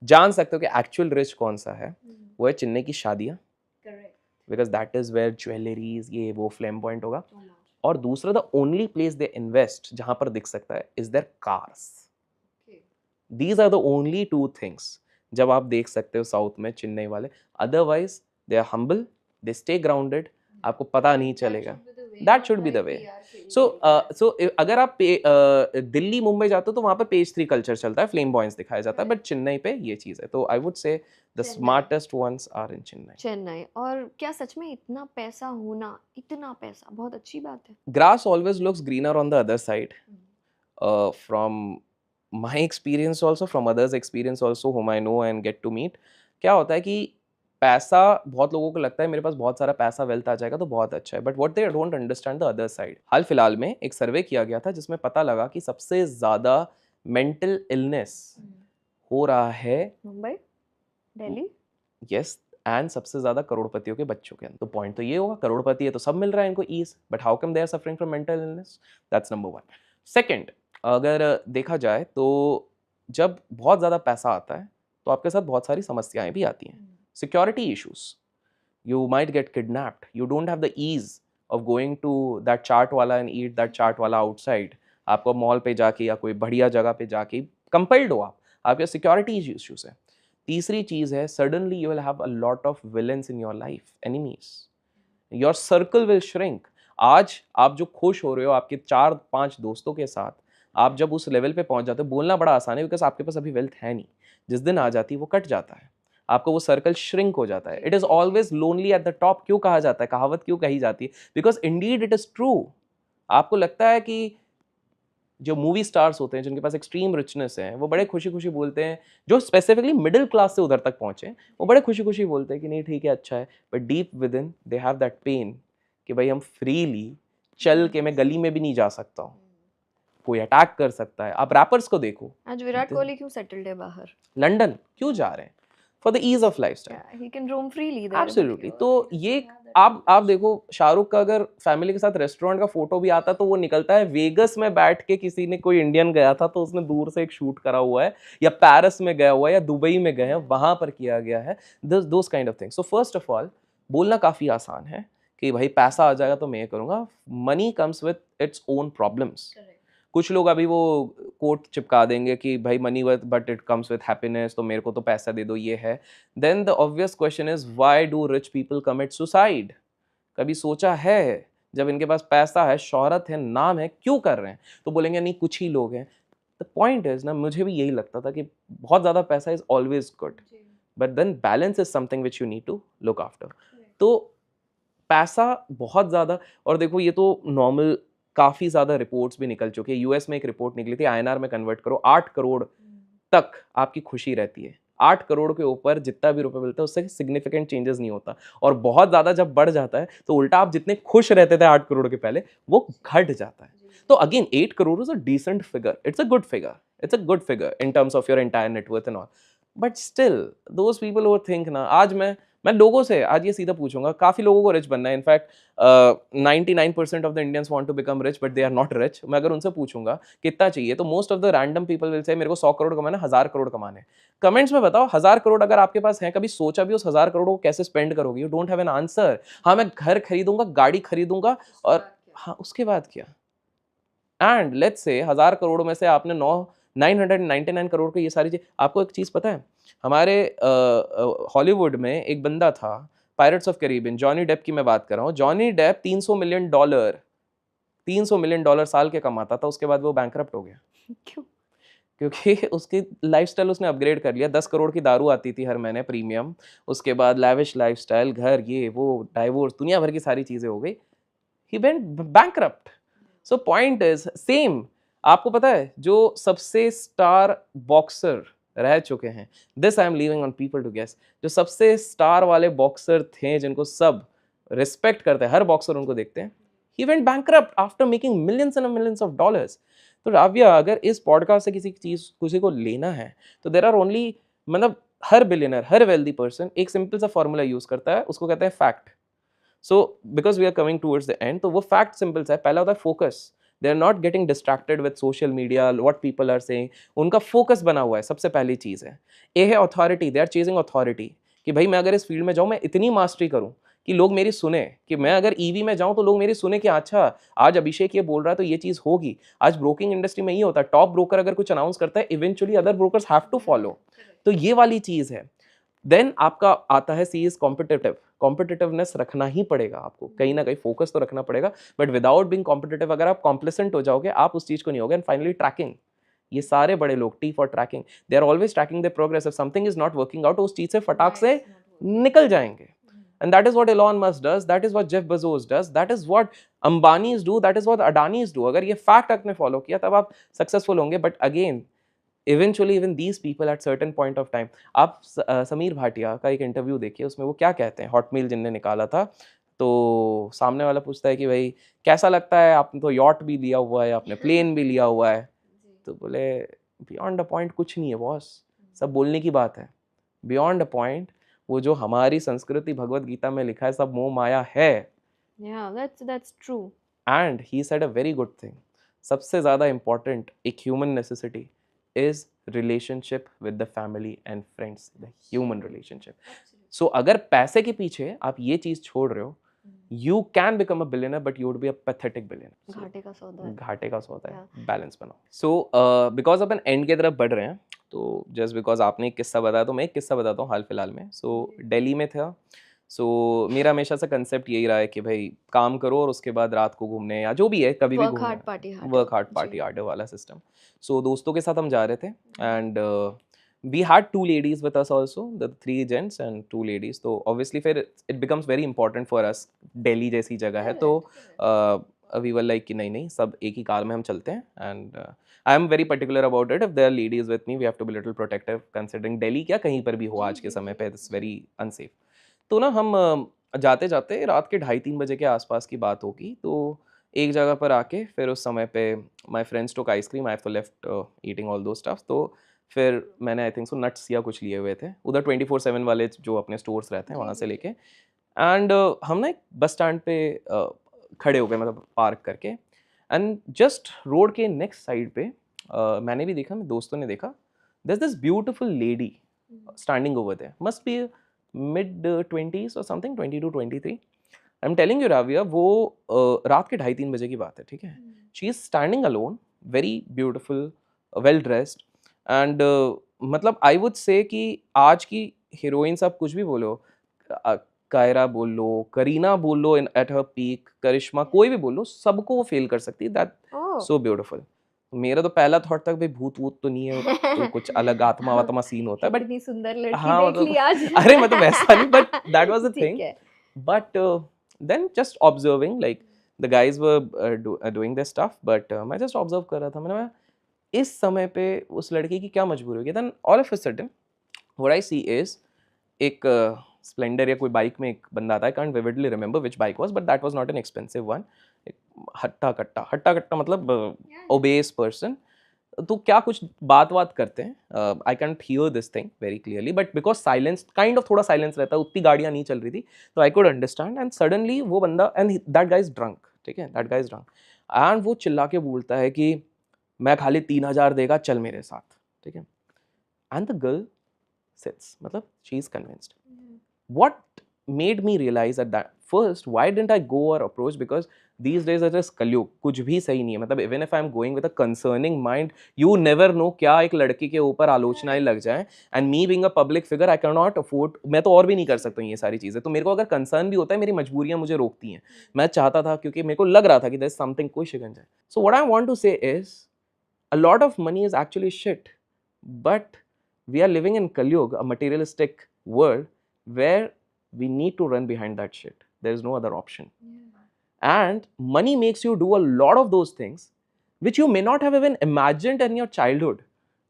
जान सकते हो कि एक्चुअल रिच कौन सा है, वो है चेन्नई की शादियां, because that is where jewelleries ये वो फ्लेम पॉइंट होगा. और दूसरा, the only place they invest जहां पर दिख सकता है is their cars. These are the only two things जब आप देख सकते हो साउथ में चेन्नई वाले. Otherwise they are humble, they stay grounded, आपको पता नहीं चलेगा. That should be the way. So अगर आप दिल्ली मुंबई जाते हो तो वहां पर पेज 3 कल्चर चलता है, फ्लेम बॉयंस दिखाया जाता है, बट चेन्नई पे ये चीज है. तो I would say the smartest ones are in Chennai. Chennai. और क्या सच में इतना पैसा होना, इतना पैसा बहुत अच्छी बात है? Grass always looks greener on the other side. From my experience also, from others' experience also, whom I know and get to meet, क्या होता है कि पैसा, बहुत लोगों को लगता है मेरे पास बहुत सारा पैसा वेल्थ आ जाएगा तो बहुत अच्छा है, but what they don't understand the other side. हाल फिलहाल में एक सर्वे किया गया था जिसमें पता लगा कि सबसे ज्यादा मेंटल इलनेस हो रहा है मुंबई, दिल्ली. यस, एंड सबसे ज्यादा करोड़पतियों के बच्चों के अंदर. तो पॉइंट तो ये होगा, करोड़पति है तो सब मिल रहा है इनको ease, but how come they are suffering from mental illness? That's number 1. Second, अगर देखा जाए तो जब बहुत ज्यादा पैसा आता है तो आपके साथ बहुत सारी समस्याएं भी आती हैं. Security issues, you might get kidnapped, you don't have the ease of going to that chaat वाला एंड ईट दैट चाट वाला आउटसाइड. आपको मॉल पे जाके या कोई बढ़िया जगह पे जाके कंपेल्ड हो आप, आपके सिक्योरिटी इश्यूज है. तीसरी चीज है, suddenly you will have a lot of villains in your life, enemies. Your circle will shrink. आज आप जो खुश हो रहे हो आपके 4-5 दोस्तों के साथ, आप जब उस लेवल पे पहुंच जाते हो, बोलना बड़ा आसान है बिकॉज आपके पास अभी वेल्थ है नहीं. जिस दिन आ जाती है वो कट जाता है, आपको वो सर्कल श्रिंक हो जाता है. It is always lonely at the top. क्यों कहा जाता है, कहावत क्यों कही जाती है? Because Indeed it is true. आपको लगता है कि जो मूवी स्टार्स होते हैं जिनके पास एक्सट्रीम रिचनेस है, वो बड़े खुशी खुशी बोलते हैं, जो स्पेसिफिकली मिडिल क्लास से उधर तक पहुंचे वो बड़े खुशी खुशी बोलते हैं कि नहीं ठीक है, अच्छा है, but deep with in they have that pain कि भाई हम फ्रीली चल के, मैं गली में भी नहीं जा सकता हूँ, कोई अटैक कर सकता है. आप रैपर्स को देखो, आज विराट कोहली क्यों सेटल्ड है बाहर? लंदन क्यों जा रहे हैं? For the ease of lifestyle. He can roam freely there. Absolutely. तो ये आप देखो, शाहरुख का अगर फैमिली के साथ रेस्टोरेंट का फोटो भी आता तो वो निकलता है वेगस में बैठ के, किसी ने कोई इंडियन गया था तो उसने दूर से एक शूट करा हुआ है, या पेरिस में गया हुआ है, या दुबई में गए हैं, वहां पर किया गया है. Those kind of things. So first of all, बोलना काफी आसान है कि भाई पैसा आ जाएगा तो मैं करूंगा. Money comes with its own problems. कुछ लोग अभी वो कोट चिपका देंगे कि भाई money but it comes with happiness, तो मेरे को तो पैसा दे दो, ये है. Then the obvious question is, why do rich people commit suicide? कभी सोचा है, जब इनके पास पैसा है, शोहरत है, नाम है, क्यों कर रहे हैं? तो बोलेंगे नहीं कुछ ही लोग हैं. द पॉइंट इज ना, मुझे भी यही लगता था कि बहुत ज्यादा पैसा is always good, but then balance is something which you need to look after. तो पैसा बहुत ज्यादा, और देखो ये तो नॉर्मल, काफी ज्यादा रिपोर्ट्स भी निकल चुके हैं. यूएस में एक रिपोर्ट निकली थी, आईएनआर में कन्वर्ट करो, 8 करोड़ तक आपकी खुशी रहती है. 8 करोड़ के ऊपर जितना भी रुपए मिलता है उससे सिग्निफिकेंट चेंजेस नहीं होता. और बहुत ज्यादा जब बढ़ जाता है तो उल्टा आप जितने खुश रहते थे 8 करोड़ के पहले, वो घट जाता है. तो again 8 crore is a decent figure, it's a good figure, it's a good figure in terms of your entire net worth and all. But still those people वो थिंक ना, आज मैं लोगों से आज ये सीधा पूछूंगा, काफी लोगों को रिच बनना है. In fact 99% of the Indians want to become rich but they are not rich. मैं अगर उनसे पूछूंगा कितना चाहिए, तो most of the random people will say मेरे को 100 करोड़ कमाना, 1000 करोड़ कमाने. कमेंट्स में बताओ, 1000 करोड़ अगर आपके पास है, कभी सोचा भी उस 1000 करोड़ को कैसे स्पेंड करोगे? You don't have an answer. हाँ मैं घर खरीदूंगा, गाड़ी खरीदूंगा, और हाँ उसके बाद क्या? एंड लेट्स से 1000 करोड़ में से आपने 999 करोड़ को ये सारी चीज. आपको एक चीज पता है, हमारे हॉलीवुड में एक बंदा था, pirates of Caribbean, Johnny Depp की मैं बात कर रहा हूँ. जॉनी डेप 300 मिलियन डॉलर साल के कमाता था, उसके बाद वो बैंकरप्ट हो गया. क्यों? क्योंकि उसकी लाइफस्टाइल उसने अपग्रेड कर लिया. 10 करोड़ की दारू आती थी हर महीने प्रीमियम, उसके बाद लैविश लाइफस्टाइल, घर, ये वो, डाइवोर्स, दुनिया भर की सारी चीजें हो गई. He went bankrupt. So point is same. आपको पता है जो सबसे स्टार बॉक्सर रह चुके हैं, this I am leaving on people to guess, जो सबसे स्टार वाले बॉक्सर थे जिनको सब रिस्पेक्ट करते हैं, हर बॉक्सर उनको देखते हैं, he went bankrupt after making millions and millions of dollars. तो राव्या, अगर इस पॉडकास्ट से किसी को लेना है तो देयर आर ओनली, मतलब हर बिलियनर, हर वेल्दी पर्सन एक सिंपल सा फॉर्मूला यूज करता है, उसको कहते हैं fact. So because we are coming towards the end, तो वो फैक्ट सिंपल सा है. पहला होता है focus. They are not getting distracted with social media, what people are saying. उनका फोकस बना हुआ है, सबसे पहली चीज़ है। ए है authority, they are chasing authority, कि भाई मैं अगर इस फील्ड में जाऊँ, मैं इतनी मास्टरी करूँ कि लोग मेरी सुने, कि मैं अगर ईवी में जाऊँ तो लोग मेरी सुने कि अच्छा आज अभिषेक ये बोल रहा है तो ये चीज़ होगी। आज ब्रोकिंग इंडस्ट्री में ये होता है, टॉप ब्रोकर अगर कुछ अनाउंस करता है, eventually other brokers have to follow. तो ये वाली चीज़ है। देन आपका आता है सी इज कॉम्पिटिटिव। कॉम्पिटिटिवनेस रखना ही पड़ेगा आपको, कहीं ना कहीं फोकस तो रखना पड़ेगा, बट विदाउट बीइंग कॉम्पिटिटिव अगर आप कॉम्प्लिसेंट हो जाओगे, आप उस चीज़ को नहीं होगे। एंड फाइनली ट्रैकिंग, ये सारे बड़े लोग, T for tracking, they are always tracking the progress. If something is not working out, उस चीज़ से फटाक से निकल जाएंगे। And that is what Elon Musk does, that is what Jeff Bezos does, that is what Ambanis do, that is what Adanis do। अगर ये fact आपने फॉलो किया तब आप सक्सेसफुल होंगे। But again eventually even these people at certain point of time, आप समीर भाटिया का एक इंटरव्यू देखिए, उसमें वो क्या कहते हैं, हॉटमेल जिनने निकाला था, तो सामने वाला पूछता है कि भाई कैसा लगता है, आपने तो यॉट भी लिया हुआ है, आपने प्लेन भी लिया हुआ है। तो बोले बियॉन्ड अ पॉइंट कुछ नहीं है बॉस, सब बोलने की बात है। बियॉन्ड अ पॉइंट वो जो हमारी संस्कृति भगवत गीता में लिखा है, सब मोह माया है। Yeah, that's true. And he said a very good thing, सबसे ज़्यादा इम्पॉर्टेंट एक human necessity is relationship with the family and friends, the human relationship. So अगर पैसे के पीछे आप ये चीज़ छोड़ रहे हो, you can become a billionaire but you would be a pathetic billionaire. घाटे का सौदा है। घाटे का सौदा है, बैलेंस बनाओ। सो बिकॉज अपन एंड की तरफ बढ़ रहे हैं, तो जस्ट बिकॉज आपने एक किस्सा बताया तो मैं एक किस्सा बताता हूँ हाल फिलहाल में। सो दिल्ली में था। सो मेरा हमेशा से कंसेप्ट यही रहा है कि भाई काम करो और उसके बाद रात को घूमने या जो भी है कभी भी वर्क घूमना, hard party hard. Work hard party hard वाला सिस्टम। सो दोस्तों के साथ हम जा रहे थे and we had two ladies with us also, the three gents and two ladies। तो obviously फिर it becomes very important for us, Delhi जैसी जगह है तो we were like कि नहीं नहीं सब एक ही कार में हम चलते हैं। and I am very particular about it, if there are ladies with me we have to be little protective considering Delhi क्या कहीं पर भी हो आज के समय पे, it's very unsafe। तो ना हम जाते जाते रात के 2:30-3 बजे के आसपास की बात होगी, तो एक जगह पर आके फिर उस समय पे my friends took ice cream, I have left eating all दो स्टफ। तो फिर मैंने आई थिंक सो नट्स या कुछ लिए हुए थे उधर 24/7 वाले जो अपने स्टोर्स रहते हैं वहाँ से लेके। एंड हम ना एक बस स्टैंड पे खड़े हो गए, मतलब पार्क करके। एंड जस्ट रोड के नेक्स्ट साइड पे मैंने भी देखा, मेरे दोस्तों ने देखा, there is this beautiful lady standing over there, must be mid-20s or something, 22, 23। I am telling you Raviya, वो रात के 2:30-3 बजे की बात है, ठीक है। She is standing alone, very beautiful, well dressed and मतलब आई वुड से कि आज की हीरोइंस आप कुछ भी बोलो, कायरा बोल लो, करीना बोल लो एट हर पीक, करिश्मा, कोई भी बोल लो, सबको वो फेल कर सकती है। That so beautiful. मेरा तो पहला थॉट था भाई भूत वूत तो नहीं है, तो कुछ अलग आत्मा वात्मा सीन होता है, बट इतनी सुंदर लड़की हाँ देख ली मतलब आज। अरे मतलब वैसा नहीं, बट दैट वाज द ठीक थिंग। है। But then just observing, like the guys were doing their stuff, but मैं just observe कर रहा था। मैंने कहा इस समय पे उस लड़की की क्या मजबूरी होगी। then all of a sudden what I see is एक स्प्लेंडर या कोई बाइक में एक बंदा आता है, can't vividly remember which bike was, but that was not an expensive one। एक हट्टा कट्टा मतलब obese person। तो क्या कुछ बात करते हैं, I can't here this thing very clearly, but because silence kind of थोड़ा साइलेंस रहता है, उतनी गाड़ियाँ नहीं चल रही थी, तो I could understand. And suddenly वो बंदा, and that guy is drunk, ठीक है, that guy is drunk, and वो चिल्ला के बोलता है कि मैं खाली 3,000 देगा, चल मेरे साथ, ठीक है। एंड द गर्ल सिट्स, मतलब she is convinced. what made me realize at that first, why didn't I go or approach, because these days it is कलयुग, कुछ भी सही नहीं है। मतलब even if I'm going with a concerning mind, you never know क्या एक लड़की के ऊपर आलोचनाएं लग जाएं, and me being a public figure I cannot afford, मैं तो और भी नहीं कर सकता हूँ ये सारी चीज़ें। तो मेरे को अगर कंसर्न भी होता है, मेरी मजबूरियाँ मुझे रोकती हैं। मैं चाहता था, क्योंकि मेरे को लग रहा था कि there's something, कोई शिकंज है। So what I want to say is a lot of money is actually shit, but we are living in Kalyug, a materialistic world where we need to run behind that shit. There is no other option. And money makes you do a lot of those things which you may not have even imagined in your childhood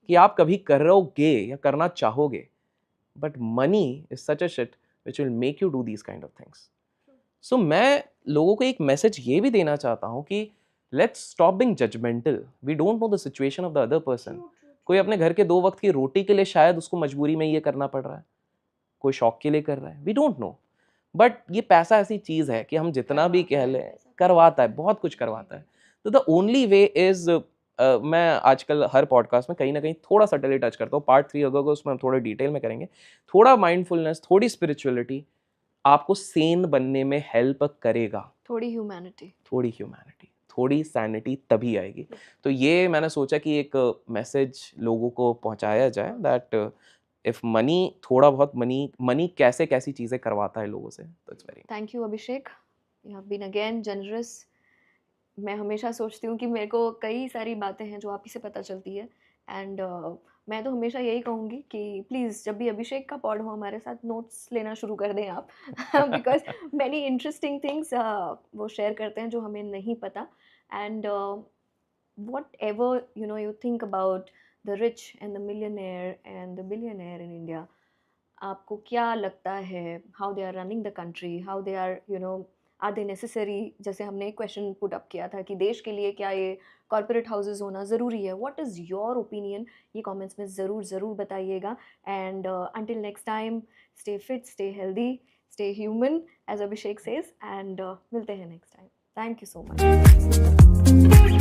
कि आप कभी करोगे या करना चाहोगे, but money is such a shit which will make you do these kind of things. So मैं लोगों को एक मैसेज ये भी देना चाहता हूँ कि let's stop being judgmental. We don't know the situation of the other person. कोई अपने घर के 2 वक्त की रोटी के लिए शायद उसको मजबूरी में ये करना पड़ रहा है, कोई शौक के लिए कर रहा है, वी डोंट नो। बट ये पैसा ऐसी चीज़ है कि हम जितना भी कह लें, करवाता है, बहुत कुछ करवाता है। तो द ओनली वे इज मैं आजकल हर पॉडकास्ट में कहीं ना कहीं थोड़ा सटली टच करता हूँ। पार्ट 3 अगर होगा उसमें हम थोड़ा डिटेल में करेंगे। थोड़ा माइंडफुलनेस, थोड़ी स्पिरिचुअलिटी आपको सेन बनने में हेल्प करेगा। थोड़ी ह्यूमैनिटी, थोड़ी सैनिटी तभी आएगी। तो ये मैंने सोचा कि एक मैसेज लोगों को पहुंचाया जाए दैट इफ मनी, थोड़ा बहुत मनी कैसे कैसी चीज़ें करवाता है लोगों से। तो it's very thank you Abhishek, you have been again generous. मैं हमेशा सोचती हूँ कि मेरे को कई सारी बातें हैं जो आप ही से पता चलती है, एंड मैं तो हमेशा यही कहूँगी कि प्लीज़ जब भी अभिषेक का पॉड हो हमारे साथ नोट्स लेना शुरू कर दें आप, बिकॉज मैनी इंटरेस्टिंग थिंग्स वो शेयर करते हैं जो हमें नहीं पता। And whatever you think about the rich and the millionaire and the billionaire in India, आपको क्या लगता है how they are running the country, how they are are they necessary? जैसे हमने एक क्वेश्चन पुट अप किया था कि देश के लिए क्या ये कॉर्पोरेट हाउसेज होना ज़रूरी है। व्हाट इज़ योर ओपिनियन, ये कमेंट्स में ज़रूर बताइएगा। And until next time, stay fit, stay healthy, stay human as Abhishek says, and मिलते हैं next time. Thank you so much.